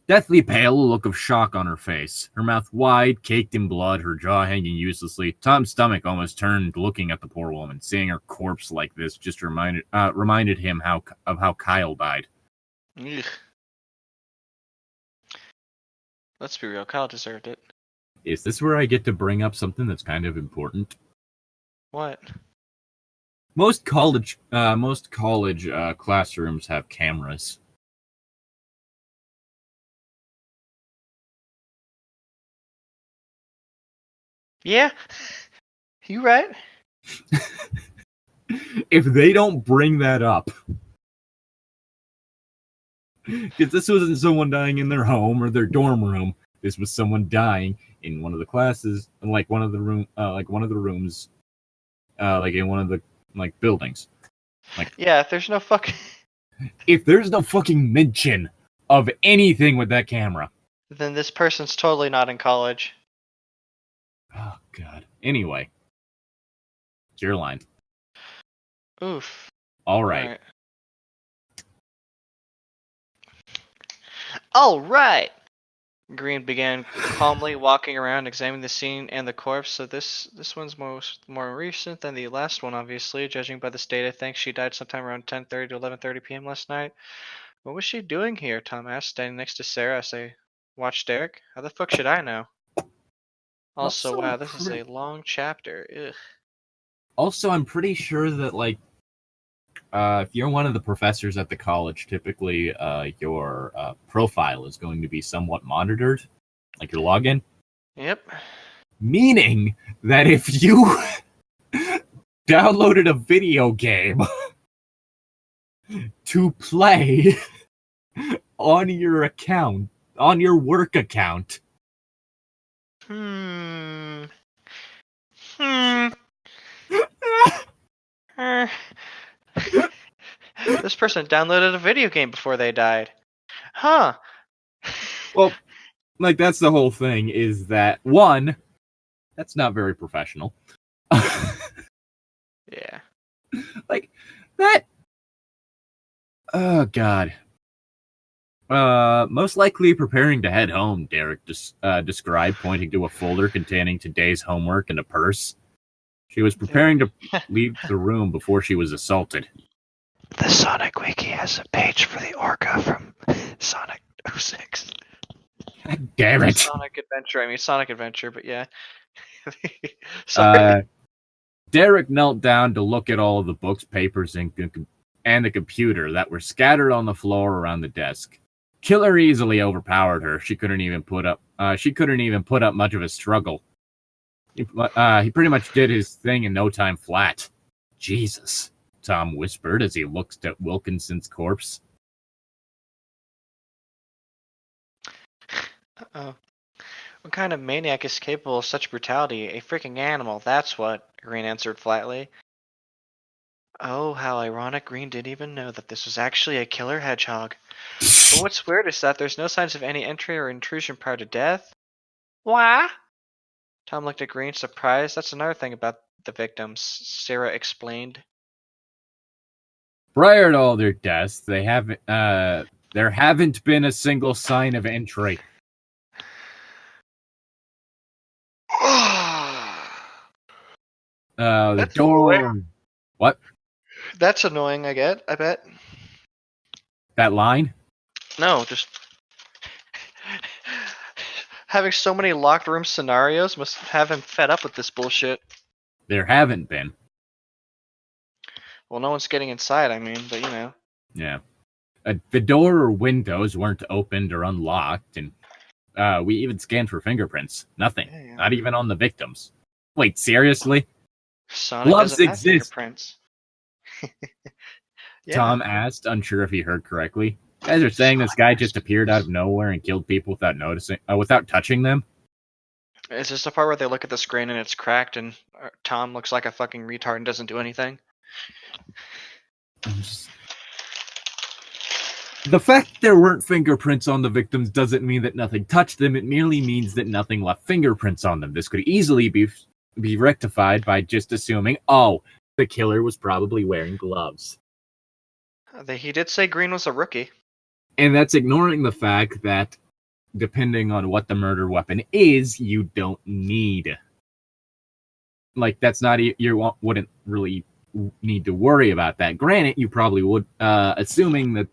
Deathly pale, a look of shock on her face. Her mouth wide, caked in blood, her jaw hanging uselessly. Tom's stomach almost turned looking at the poor woman. Seeing her corpse like this just reminded him of how Kyle died. Ugh. Let's be real, Kyle deserved it. Is this where I get to bring up something that's kind of important? What? Most college classrooms have cameras. Yeah, you right. If they don't bring that up, because this wasn't someone dying in their home or their dorm room, this was someone dying in one of the classes, like one of the rooms, like in one of the buildings. Like, yeah, if there's no fucking mention of anything with that camera, then this person's totally not in college. Oh, God. Anyway. It's your line. Oof. All right. All right. Green began calmly walking around, examining the scene and the corpse. So this one's more recent than the last one, obviously. Judging by this date, I think she died sometime around 10:30 to 11:30 p.m. last night. What was she doing here? Tom asked, standing next to Sarah as they watched Derek. How the fuck should I know? Also, wow, this is a long chapter. Ugh. Also, I'm pretty sure that, if you're one of the professors at the college, typically your profile is going to be somewhat monitored, like your login. Yep. Meaning that if you downloaded a video game to play on your account, on your work account, This person downloaded a video game before they died. Huh. Well, like, that's the whole thing, is that, one, that's not very professional. Yeah. Like, that... Oh, God. Most likely preparing to head home, Derek described, pointing to a folder containing today's homework and a purse. She was preparing to leave the room before she was assaulted. The Sonic Wiki has a page for the Orca from Sonic.exe. God damn it! Sonic Adventure, but yeah. Sorry. Derek knelt down to look at all of the books, papers, and the computer that were scattered on the floor around the desk. Killer easily overpowered her. She couldn't even put up much of a struggle. He pretty much did his thing in no time flat. Jesus, Tom whispered as he looked at Wilkinson's corpse. Uh-oh. What kind of maniac is capable of such brutality? A freaking animal, that's what, Green answered flatly. Oh, how ironic. Green didn't even know that this was actually a killer hedgehog. But what's weird is that there's no signs of any entry or intrusion prior to death. Why? Tom looked at Green, surprised. That's another thing about the victims, Sarah explained. Prior to all their deaths, there haven't been a single sign of entry. The door. Annoying. What? That's annoying, I bet. That line? No, just having so many locked room scenarios must have him fed up with this bullshit. There haven't been. Well, no one's getting inside, I mean, but you know. Yeah. The door or windows weren't opened or unlocked, and we even scanned for fingerprints. Nothing. Yeah. Not even on the victims. Wait, seriously? Sonic Gloves doesn't have exist. fingerprints. Yeah. Tom asked, unsure if he heard correctly. You guys are saying this guy just appeared out of nowhere and killed people without touching them? Is this the part where they look at the screen and it's cracked and Tom looks like a fucking retard and doesn't do anything? The fact there weren't fingerprints on the victims doesn't mean that nothing touched them. It merely means that nothing left fingerprints on them. This could easily be rectified by just assuming, oh, the killer was probably wearing gloves. He did say Green was a rookie. And that's ignoring the fact that, depending on what the murder weapon is, you don't need. Like, that's not... You wouldn't really need to worry about that. Granted, you probably would, assuming that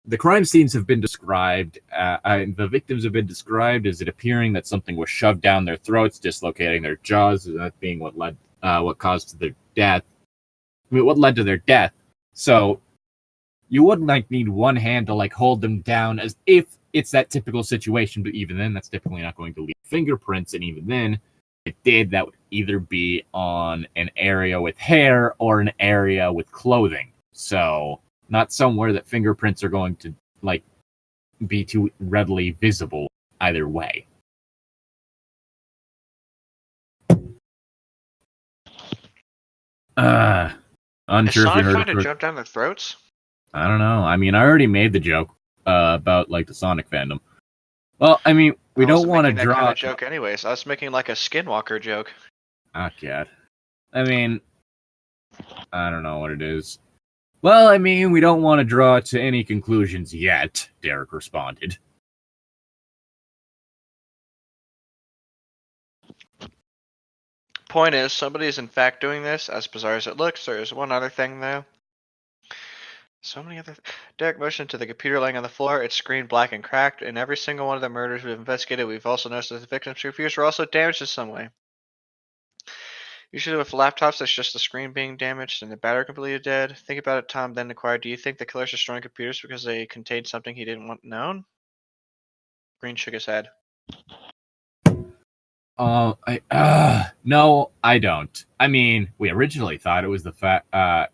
the crime scenes have been described, the victims have been described as it appearing that something was shoved down their throats, dislocating their jaws, and that being what caused their death. I mean, what led to their death. So, you wouldn't need one hand to hold them down as if it's that typical situation, but even then, that's typically not going to leave fingerprints, and even then, if it did, that would either be on an area with hair or an area with clothing. So, not somewhere that fingerprints are going to, be too readily visible either way. Unsure if you heard Sonic trying to jump down their throats? I don't know. I mean, I already made the joke about the Sonic fandom. Well, I mean, we don't want to draw that kind of joke anyways. I was making a Skinwalker joke. Oh, God. I mean, I don't know what it is. Well, I mean, we don't want to draw to any conclusions yet, Derek responded. Point is, somebody is in fact doing this, as bizarre as it looks. There is one other thing, though. So many other... Derek motioned to the computer laying on the floor. Its screen black and cracked. In every single one of the murders we've investigated, we've also noticed that the victims' computers were also damaged in some way. Usually with laptops, it's just the screen being damaged and the battery completely dead. Think about it, Tom then inquired. Do you think the killer's destroying computers because they contained something he didn't want known? Green shook his head. No, I don't. I mean, we originally thought it was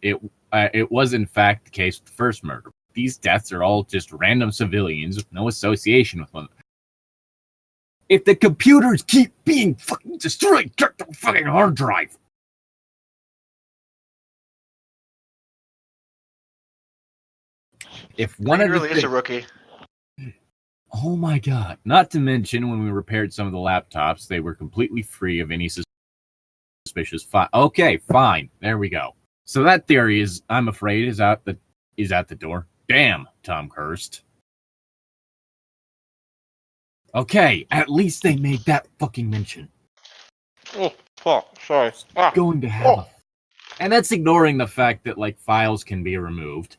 it was in fact the case with the first murder. These deaths are all just random civilians with no association with one. If the computers keep being fucking destroyed, check the fucking hard drive. If one Green of the really is a rookie. Oh my god. Not to mention, when we repaired some of the laptops, they were completely free of any suspicious Okay, fine. There we go. So that theory is, I'm afraid, is at the door. Damn, Tom cursed. Okay, at least they made that fucking mention. Oh, fuck. Sorry. Ah. Going to have and that's ignoring the fact that, like, files can be removed.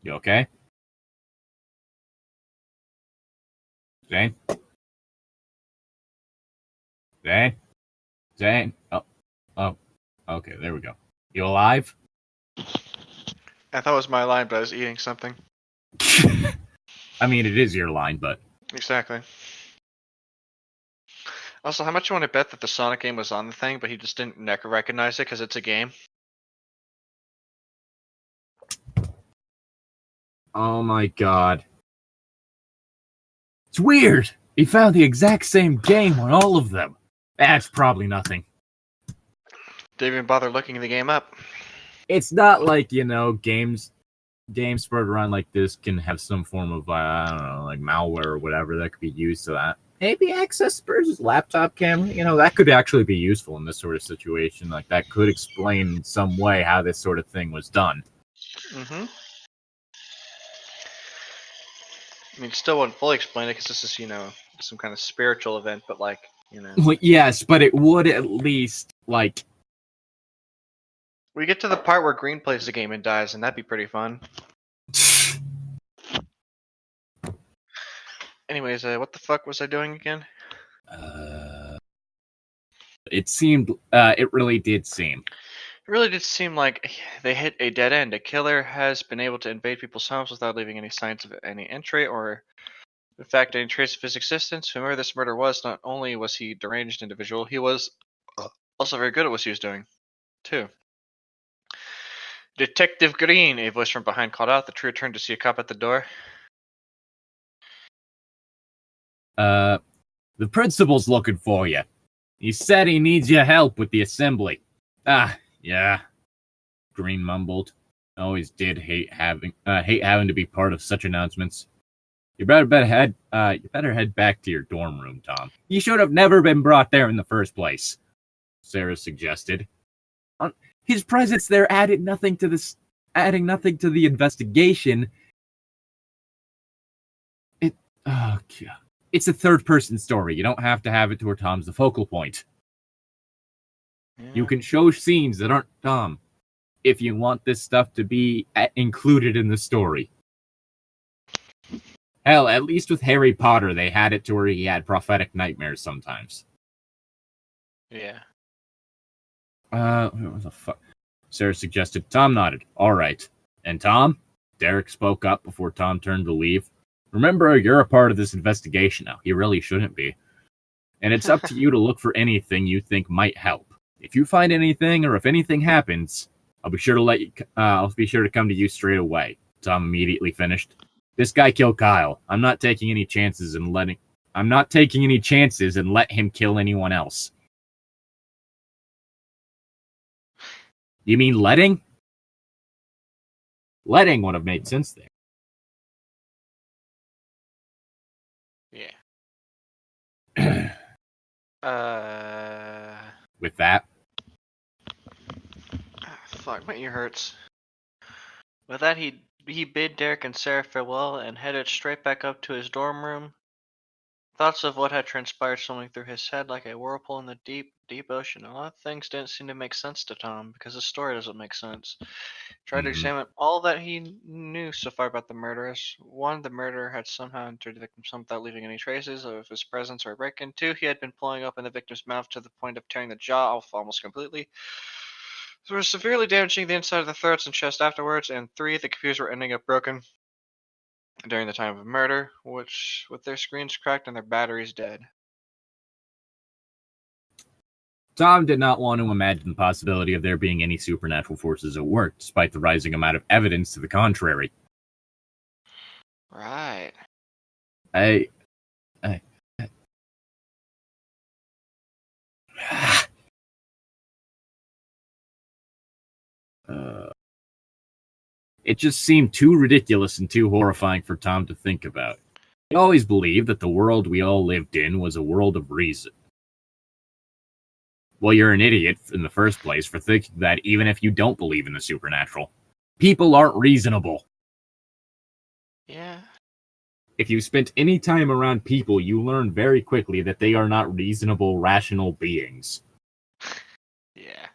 You okay? Zane? Zane? Zane? Oh, okay, there we go. You alive? I thought it was my line, but I was eating something. I mean, it is your line, but... Exactly. Also, how much you want to bet that the Sonic game was on the thing, but he just didn't recognize it because it's a game? Oh my god. It's weird! He found the exact same game on all of them. That's probably nothing. Didn't even bother looking the game up. It's not like, games spread around like this can have some form of, I don't know, like malware or whatever that could be used to that. Maybe access Spurs' laptop camera, that could actually be useful in this sort of situation. Like, that could explain in some way how this sort of thing was done. Mm-hmm. I mean, still wouldn't fully explain it because this is, some kind of spiritual event, but Well, yes, but it would at least, like... We get to the part where Green plays the game and dies, and that'd be pretty fun. Anyways, what the fuck was I doing again? It really did seem. It really did seem like they hit a dead end. A killer has been able to invade people's homes without leaving any signs of any entry or, in fact, any trace of his existence. Whoever this murder was, not only was he a deranged individual, he was also very good at what he was doing, too. Detective Green, a voice from behind called out. The trio turned to see a cop at the door. The principal's looking for you. He said he needs your help with the assembly. Ah, yeah. Green mumbled. Always did hate having to be part of such announcements. You better head back to your dorm room, Tom. You should have never been brought there in the first place, Sarah suggested. His presence there adding nothing to the investigation. Oh god. It's a third-person story. You don't have to have it to where Tom's the focal point. Yeah. You can show scenes that aren't Tom if you want this stuff to be included in the story. Hell, at least with Harry Potter, they had it to where he had prophetic nightmares sometimes. Yeah. What the fuck? Sarah suggested. Tom nodded. All right. And Tom? Derek spoke up before Tom turned to leave. Remember, you're a part of this investigation now. You really shouldn't be. And it's up to you to look for anything you think might help. If you find anything, or if anything happens, I'll be sure to come to you straight away. Tom immediately finished. This guy killed Kyle. I'm not taking any chances and let him kill anyone else. You mean letting? Letting would have made sense there. Yeah. With that. Fuck, my ear hurts. With that, he bid Derek and Sarah farewell and headed straight back up to his dorm room. Thoughts of what had transpired swimming through his head like a whirlpool in the deep, deep ocean. A lot of things didn't seem to make sense to Tom because his story doesn't make sense. Tried to examine all that he knew so far about the murderers. One, the murderer had somehow entered the victim's home without leaving any traces of his presence or break-in. Two, he had been pulling open the victim's mouth to the point of tearing the jaw off almost completely. They were severely damaging the inside of the throats and chest afterwards. And three, the computers were ending up broken during the time of murder, which with their screens cracked and their batteries dead. Tom did not want to imagine the possibility of there being any supernatural forces at work, despite the rising amount of evidence to the contrary. Right. It just seemed too ridiculous and too horrifying for Tom to think about. He always believed that the world we all lived in was a world of reason. Well, you're an idiot in the first place for thinking that even if you don't believe in the supernatural. People aren't reasonable. Yeah. If you spent any time around people, you learn very quickly that they are not reasonable, rational beings. Yeah.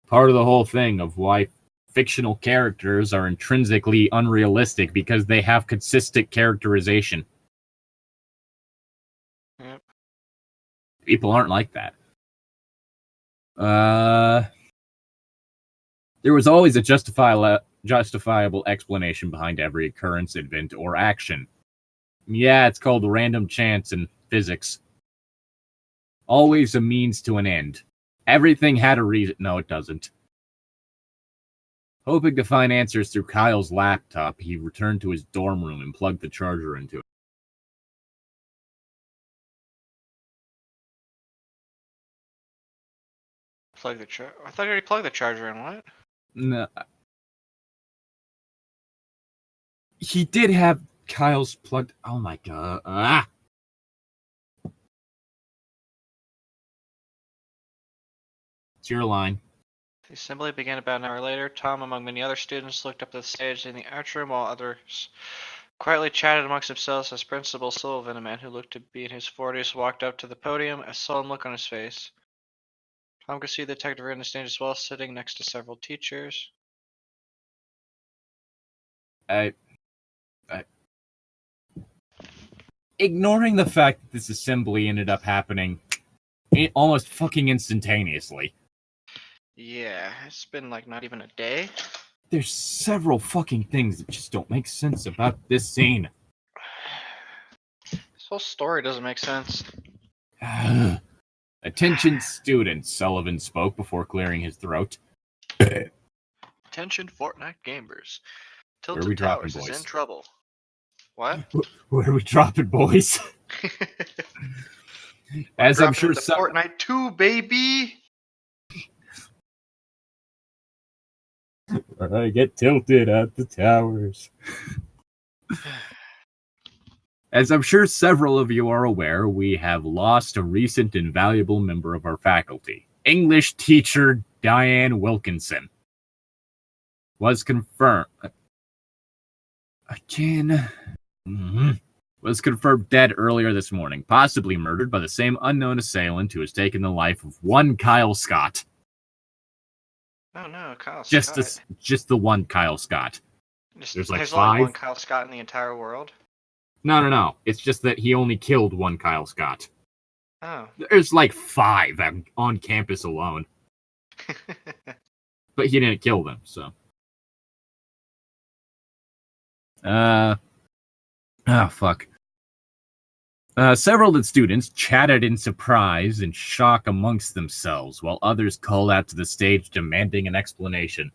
Part of the whole thing of why fictional characters are intrinsically unrealistic because they have consistent characterization. Yep. People aren't like that. There was always a justifiable explanation behind every occurrence, event, or action. Yeah, it's called random chance in physics. Always a means to an end. Everything had a reason. No, it doesn't. Hoping to find answers through Kyle's laptop, he returned to his dorm room and plugged the charger into it. Plug the charger. I thought you already plugged the charger in. What? No. He did have Kyle's plugged. Oh my god. Ah! It's your line. The assembly began about an hour later. Tom, among many other students, looked up to the stage in the archroom while others quietly chatted amongst themselves as Principal Sullivan, a man who looked to be in his 40s, walked up to the podium, a sullen look on his face. Tom could see the detective in the stage as well, sitting next to several teachers. Ignoring the fact that this assembly ended up happening almost fucking instantaneously. Yeah, it's been like not even a day. There's several fucking things that just don't make sense about this scene. This whole story doesn't make sense. Attention students, Sullivan spoke before clearing his throat. Attention Fortnite gamers. Where are Tilted we dropping, Towers is boys? in trouble. What? Where are we dropping, boys? As I'm sure some... Fortnite 2, baby! I get tilted at the towers. As I'm sure several of you are aware, we have lost a recent and valuable member of our faculty. English teacher Diane Wilkinson was confirmed... Again... was confirmed dead earlier this morning, possibly murdered by the same unknown assailant who has taken the life of one Kyle Scott. Oh no, Kyle Just Scott. just the one Kyle Scott. There's like only five? one Kyle Scott in the entire world? No. It's just that he only killed one Kyle Scott. Oh. There's like 5 on campus alone. But he didn't kill them, so. Fuck. Several of the students chatted in surprise and shock amongst themselves, while others called out to the stage demanding an explanation.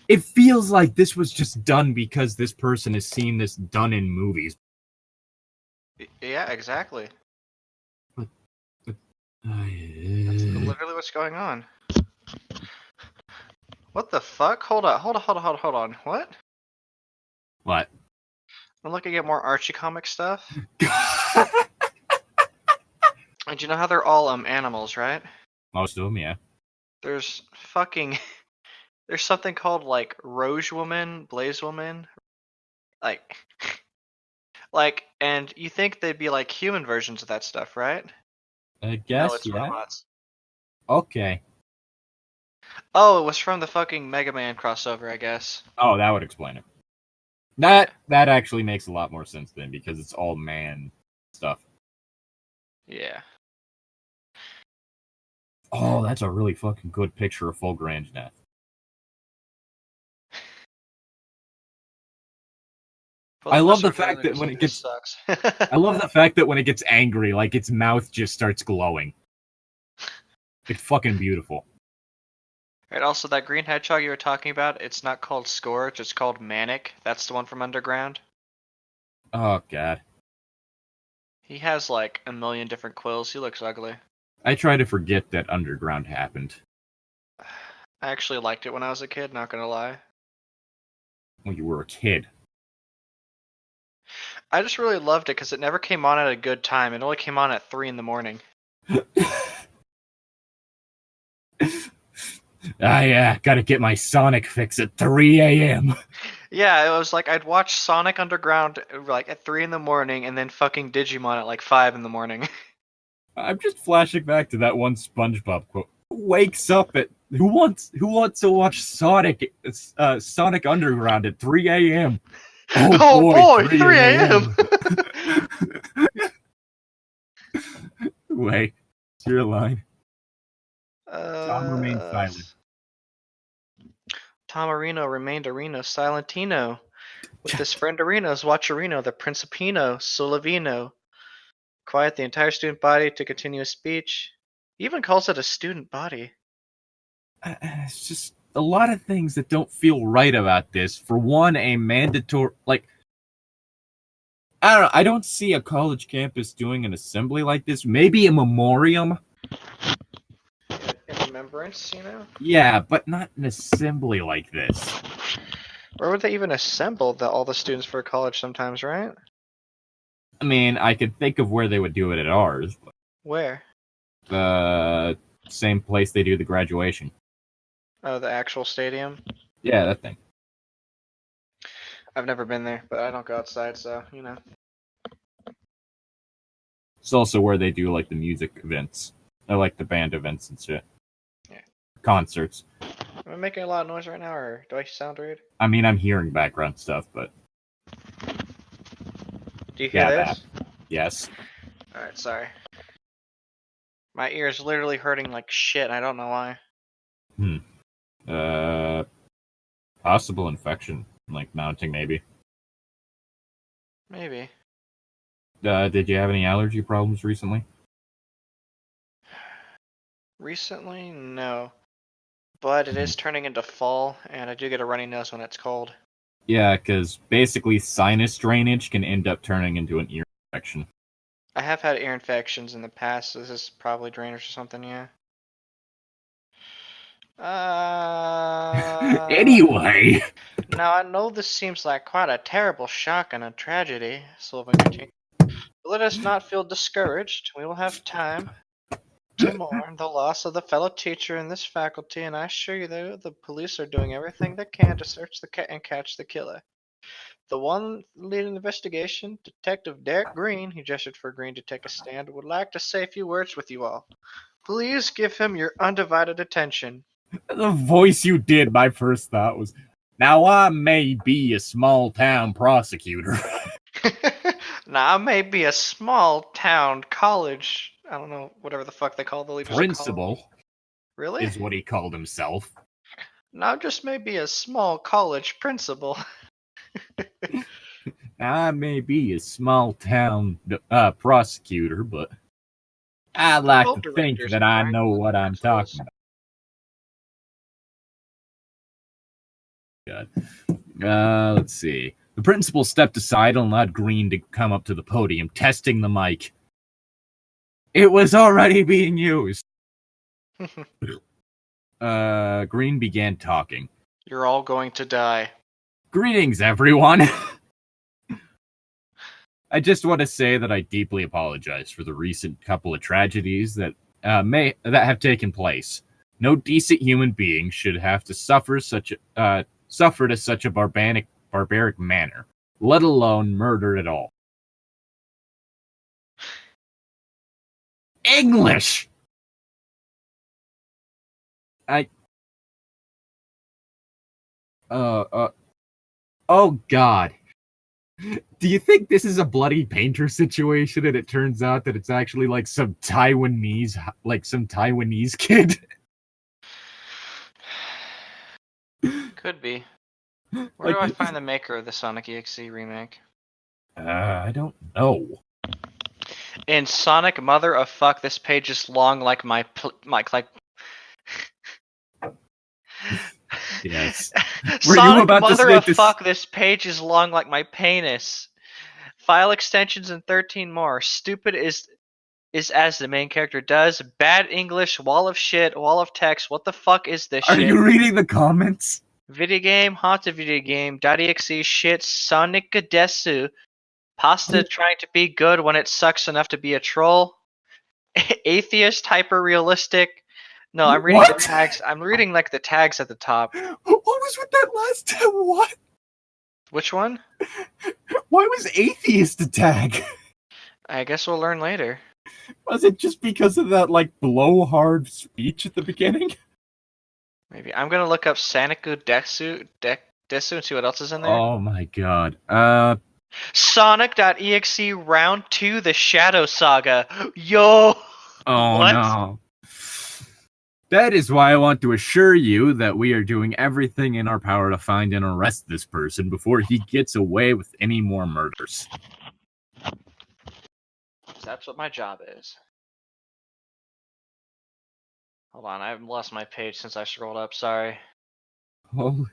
It feels like this was just done because this person has seen this done in movies. Yeah, exactly. That's literally what's going on. What the fuck? Hold on. What? What? I'm looking at more Archie comic stuff. And you know how they're all animals, right? Most of them, yeah. There's something called like Rouge Woman, Blaze Woman, like, and you think they'd be like human versions of that stuff, right? I guess, no, it's yeah. robots. Okay. Oh, it was from the fucking Mega Man crossover, I guess. Oh, that would explain it. That actually makes a lot more sense then, because it's all man stuff. Yeah. Oh, that's a really fucking good picture of Fulgran's death. I love the fact that when it gets sucks. I love the fact that when it gets angry, like its mouth just starts glowing. It's fucking beautiful. And also that green hedgehog you were talking about, it's not called Scourge, it's called Manic. That's the one from Underground. Oh god. He has like a million different quills. He looks ugly. I try to forget that Underground happened. I actually liked it when I was a kid, not gonna lie. When you were a kid. I just really loved it because it never came on at a good time. It only came on at 3 in the morning. Yeah, gotta get my Sonic fix at 3 a.m. Yeah, it was like I'd watch Sonic Underground like at 3 in the morning and then fucking Digimon at like 5 in the morning. I'm just flashing back to that one SpongeBob quote. Who wakes up at who wants to watch Sonic Underground at 3 a.m. Oh boy, 3 a.m. a.m. Wait, it's your line. Tom remained silent. Tom Areno remained Areno Silentino. With his friend Arenos, watch Areno, the Principino, Solavino. Quiet the entire student body to continue his speech. He even calls it a student body. It's just a lot of things that don't feel right about this. For one, a mandatory, like, I don't know, I don't see a college campus doing an assembly like this. Maybe a memoriam. In remembrance, you know? Yeah, but not an assembly like this. Where would they even assemble all the students for college sometimes, right? I mean, I could think of where they would do it at ours. Where? The same place they do the graduation. Oh, the actual stadium? Yeah, that thing. I've never been there, but I don't go outside, so, you know. It's also where they do, like, the music events. I like the band events and shit. Yeah. Concerts. Am I making a lot of noise right now, or do I sound weird? I mean, I'm hearing background stuff, but... Do you hear this? That. Yes. Alright, sorry. My ear is literally hurting like shit, and I don't know why. Possible infection, like mounting, maybe. Maybe. Did you have any allergy problems recently? Recently, no. But it is turning into fall, and I do get a runny nose when it's cold. Yeah, because basically sinus drainage can end up turning into an ear infection. I have had ear infections in the past, so this is probably drainage or something, yeah. Anyway! Now, I know this seems like quite a terrible shock and a tragedy, Sylvan continued. But let us not feel discouraged. We will have time to mourn the loss of the fellow teacher in this faculty, and I assure you that the police are doing everything they can to search and catch the killer. The one leading the investigation, Detective Derek Green, he gestured for Green to take a stand, would like to say a few words with you all. Please give him your undivided attention. The voice you did, my first thought was, now I may be a small town prosecutor. Now, I may be a small town college, I don't know, whatever the fuck they call the leaders. Principal. Really? Is what he called himself. Now, just maybe a small college principal. I may be a small town prosecutor, but I like to think that I know what I'm talking about. God. Let's see. The principal stepped aside and allowed Green to come up to the podium, testing the mic. It was already being used. Green began talking. You're all going to die. Greetings, everyone. I just want to say that I deeply apologize for the recent couple of tragedies that have taken place. No decent human being should have to suffer to such a barbaric manner, let alone murder at all. English! Oh God. Do you think this is a bloody painter situation and it turns out that it's actually like some Taiwanese kid? Could be. Where do I find the maker of the Sonic.exe remake? I don't know. In Sonic Mother of Fuck, this page is long like my Yes. Sonic Mother of Fuck, this page is long like my penis. File extensions and 13 more. Stupid is is as the main character does. Bad English, wall of shit, wall of text. What the fuck is this Are shit? you reading the comments? Videogame, haunted videogame, .exe shit, Sonic.exe pasta trying to be good when it sucks enough to be a troll. Atheist, hyper realistic. No, I'm reading the What? tags. I'm reading like the tags at the top. What was with that last tab? What? Which one? Why was atheist a tag? I guess we'll learn later. Was it just because of that like blowhard speech at the beginning? Maybe. I'm gonna look up Sonic.exe and see what else is in there. Oh my god. Sonic.exe round 2 the Shadow Saga. Yo! Oh What? no. That is why I want to assure you that we are doing everything in our power to find and arrest this person before he gets away with any more murders. That's what my job is. Hold on, I've lost my page since I scrolled up, sorry. Oh,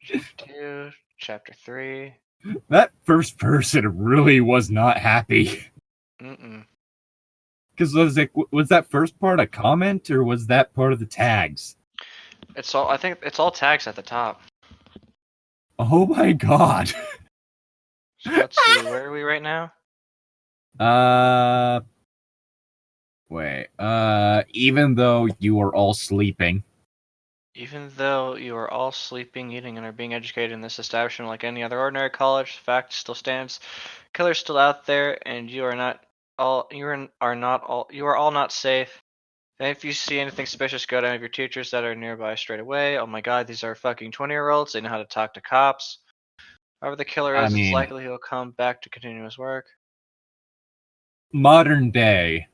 Chapter 2, Chapter 3. that first person really was not happy. Mm-mm. Because was that first part a comment or was that part of the tags? I think it's all tags at the top. Oh my god. So let's see, where are we right now? Wait. Even though you are all sleeping. Even though you are all sleeping, eating, and are being educated in this establishment like any other ordinary college, the fact still stands. Killer's still out there, and you are all not safe. And if you see anything suspicious, go to any of your teachers that are nearby straight away. Oh my god, these are fucking 20-year-olds. They know how to talk to cops. Whoever the killer is, it's likely he'll come back to continue his work. Modern day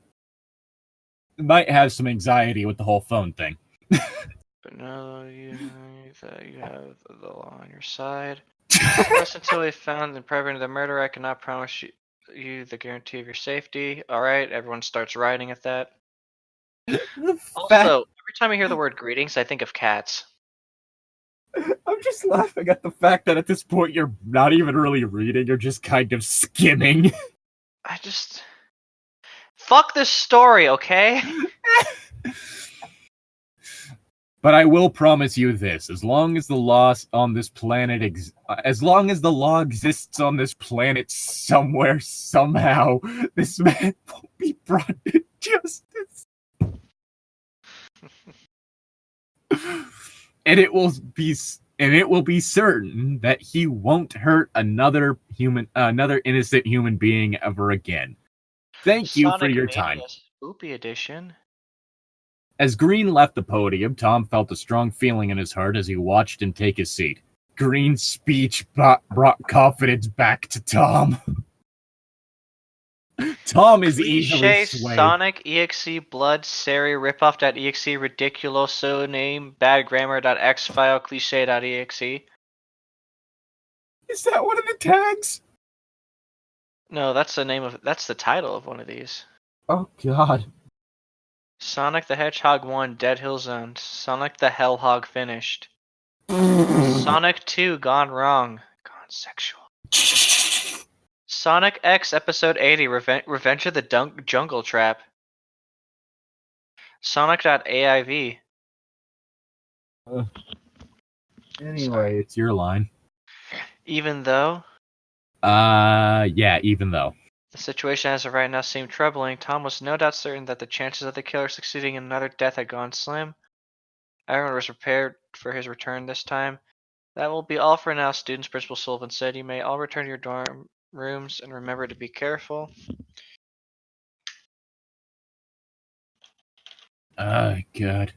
might have some anxiety with the whole phone thing. But know that you have the law on your side. Unless until we found and prevented the murder, I cannot promise you the guarantee of your safety. Alright, everyone starts writing at that. Also, every time I hear the word greetings, I think of cats. I'm just laughing at the fact that at this point you're not even really reading, you're just kind of skimming. Fuck this story, okay? But I will promise you this: as long as the law on this planet, as long as the law exists on this planet somewhere, somehow, this man will be brought to justice. And it will be certain that he won't hurt another innocent human being ever again. Thank you for your time. Spoopy edition. As Green left the podium, Tom felt a strong feeling in his heart as he watched him take his seat. Green's speech brought confidence back to Tom. Tom is easily swayed. Sonic.exe blood seri ripoff.exe ridiculoso name bad grammar.x file cliche.exe. Is that one of the tags? No, that's the title of one of these. Oh god. Sonic the Hedgehog 1 Dead Hill Zone. Sonic the Hellhog finished. Sonic 2 Gone Wrong. Gone Sexual. Sonic.exe Episode 80 Revenge of the Jungle Trap. Sonic.aiv. Anyway, it's your line. Even though? Yeah, even though. The situation as of right now seemed troubling, Tom was no doubt certain that the chances of the killer succeeding in another death had gone slim. Everyone was prepared for his return this time. That will be all for now, students, Principal Sullivan said. You may all return to your dorm rooms and remember to be careful. Oh, God.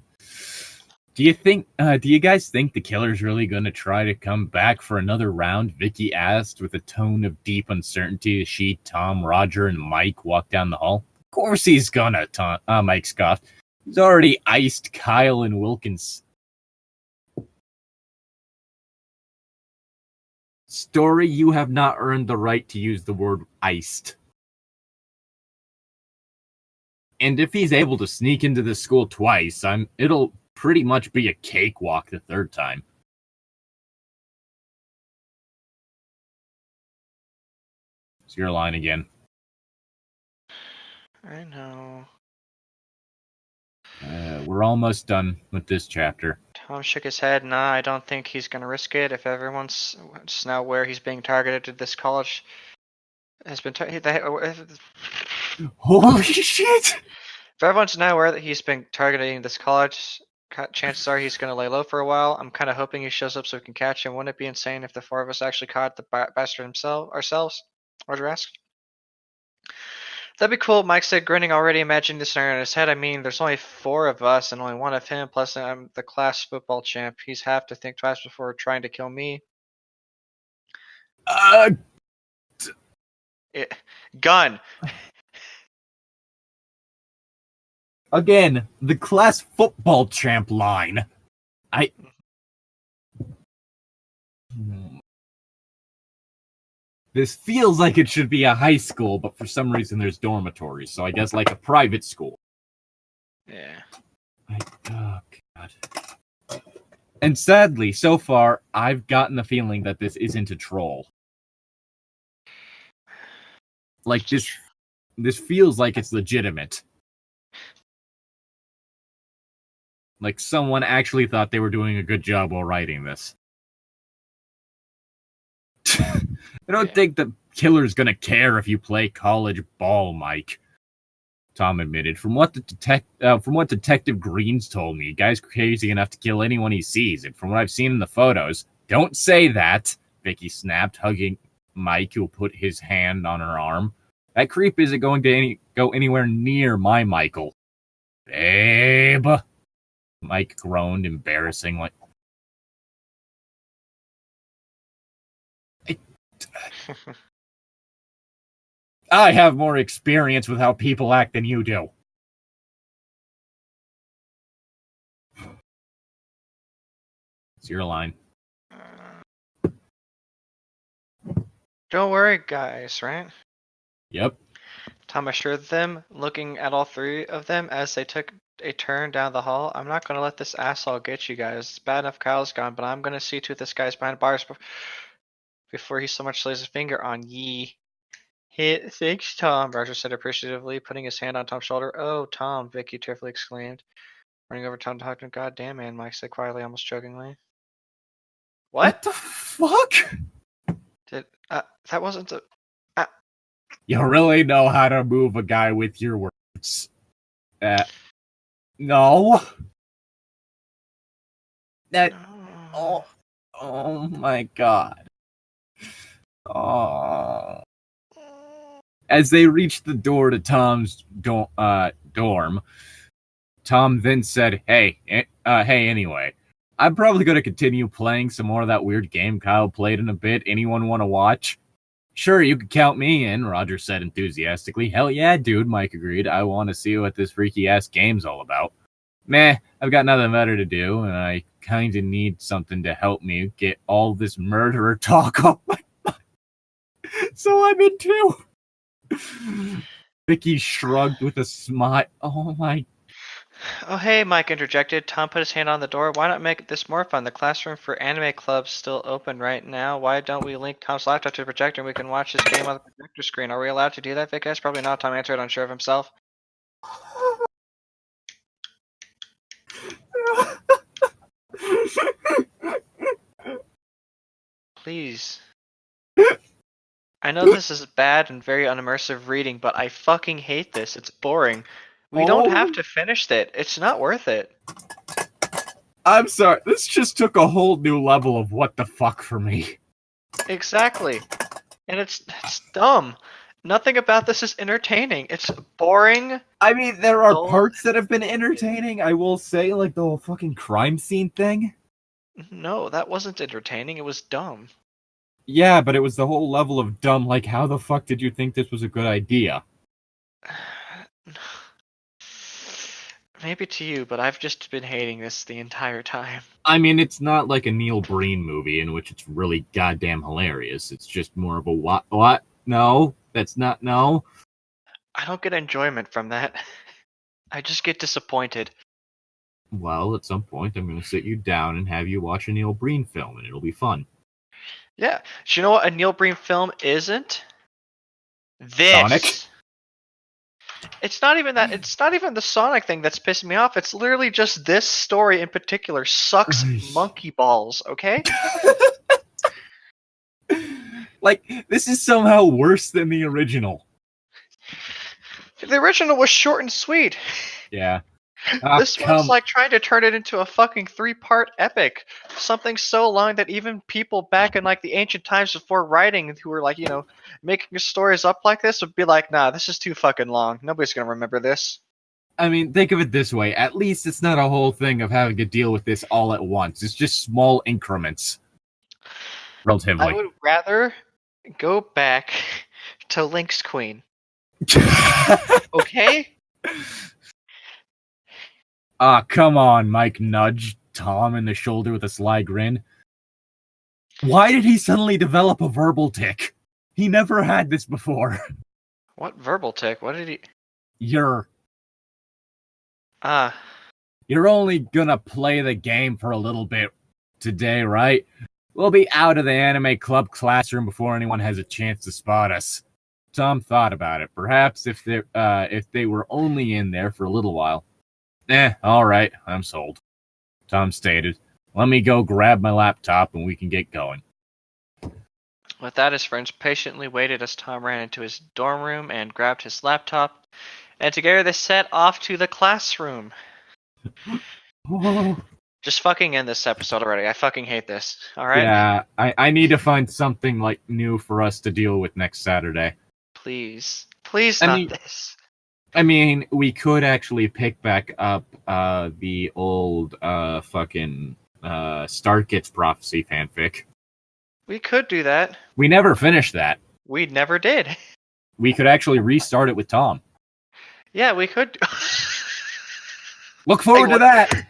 Do you guys think the killer's really gonna try to come back for another round? Vicky asked with a tone of deep uncertainty as she, Tom, Roger, and Mike walked down the hall. Of course he's gonna, Mike scoffed. He's already iced Kyle and Wilkins. Story, you have not earned the right to use the word iced. And if he's able to sneak into the school twice, it'll pretty much be a cakewalk the third time. It's your line again. I know. we're almost done with this chapter. Tom shook his head. Nah, I don't think he's gonna risk it. If everyone's now aware he's being targeted, this college has been. Holy shit! If everyone's now aware that he's been targeting this college, chances are he's gonna lay low for a while. I'm kind of hoping he shows up so we can catch him. Wouldn't it be insane if the four of us actually caught the bastard ourselves? Roger asked. That'd be cool, Mike said, grinning, already imagining the scenario in his head. I mean, there's only four of us and only one of him, plus I'm the class football champ. He's have to think twice before trying to kill me. Gun. Again, the class football champ line. This feels like it should be a high school, but for some reason there's dormitories, so I guess like a private school. Yeah. Oh, God. And sadly, so far, I've gotten the feeling that this isn't a troll. Like, this feels like it's legitimate. Like, someone actually thought they were doing a good job while writing this. I don't think the killer's gonna care if you play college ball, Mike. Tom admitted. From what Detective Green's told me, guy's crazy enough to kill anyone he sees, and from what I've seen in the photos, don't say that, Vicky snapped, hugging Mike, who put his hand on her arm. That creep isn't going to go anywhere near my Michael. Babe, Mike groaned, embarrassing, like. I have more experience with how people act than you do. It's your line. Don't worry, guys, right? Yep. Tom assured them, looking at all three of them as they took a turn down the hall. I'm not going to let this asshole get you guys. It's bad enough Kyle's gone, but I'm going to see to this guy's behind bars before he so much lays a finger on ye. Hey, thanks, Tom, Roger said appreciatively, putting his hand on Tom's shoulder. Oh, Tom, Vicky tearfully exclaimed. Running over Tom to hug him. God damn, man, Mike said quietly, almost jokingly. What the fuck? That wasn't a... You really know how to move a guy with your words. No. Oh my God. Oh. As they reached the door to Tom's dorm, Tom then said, hey, anyway, I'm probably going to continue playing some more of that weird game Kyle played in a bit. Anyone want to watch? Sure, you could count me in, Roger said enthusiastically. Hell yeah, dude, Mike agreed. I want to see what this freaky-ass game's all about. Meh, I've got nothing better to do, and I kind of need something to help me get all this murderer talk off my mind. So I'm in too. Vicky shrugged with a smile. Oh my. Oh, hey, Mike interjected. Tom put his hand on the door. Why not make this more fun? The classroom for anime club's still open right now. Why don't we link Tom's laptop to the projector and we can watch this game on the projector screen? Are we allowed to do that, Vic? Probably not. Tom answered, unsure of himself. Please. I know this is bad and very unimmersive reading, but I fucking hate this. It's boring. We don't have to finish it. It's not worth it. I'm sorry. This just took a whole new level of what the fuck for me. Exactly. And it's dumb. Nothing about this is entertaining. It's boring. I mean, there are parts that have been entertaining. I will say, like the whole fucking crime scene thing. No, that wasn't entertaining. It was dumb. Yeah, but it was the whole level of dumb. Like, how the fuck did you think this was a good idea? Maybe to you, but I've just been hating this the entire time. I mean, it's not like a Neil Breen movie in which it's really goddamn hilarious. It's just more of a what? No, that's not, no. I don't get enjoyment from that. I just get disappointed. Well, at some point, I'm going to sit you down and have you watch a Neil Breen film, and it'll be fun. Yeah. Do you know what a Neil Breen film isn't? This. Sonic? It's not even that. It's not even the Sonic thing that's pissing me off. It's literally just this story in particular sucks monkey balls. Okay. Like, this is somehow worse than the original. The original was short and sweet. Yeah. This one's like trying to turn it into a fucking 3-part epic. Something so long that even people back in like the ancient times before writing who were like, making stories up like this would be like, nah, this is too fucking long. Nobody's gonna remember this. I mean, think of it this way. At least it's not a whole thing of having to deal with this all at once. It's just small increments. Relatively. I would rather go back to Link's Queen. Okay? Come on, Mike nudged Tom in the shoulder with a sly grin. Why did he suddenly develop a verbal tick? He never had this before. What verbal tick? What did he... You're Ah. You're only gonna play the game for a little bit today, right? We'll be out of the anime club classroom before anyone has a chance to spot us. Tom thought about it. Perhaps if they were only in there for a little while. All right, I'm sold. Tom stated. Let me go grab my laptop and we can get going. With that, his friends patiently waited as Tom ran into his dorm room and grabbed his laptop, and together they set off to the classroom. Just fucking end this episode already. I fucking hate this. Alright? Yeah, I need to find something like new for us to deal with next Saturday. Please. Please not this. I mean, we could actually pick back up the old fucking Starkit's Prophecy fanfic. We could do that. We never finished that. We never did. We could actually restart it with Tom. Yeah, we could. Look forward to that.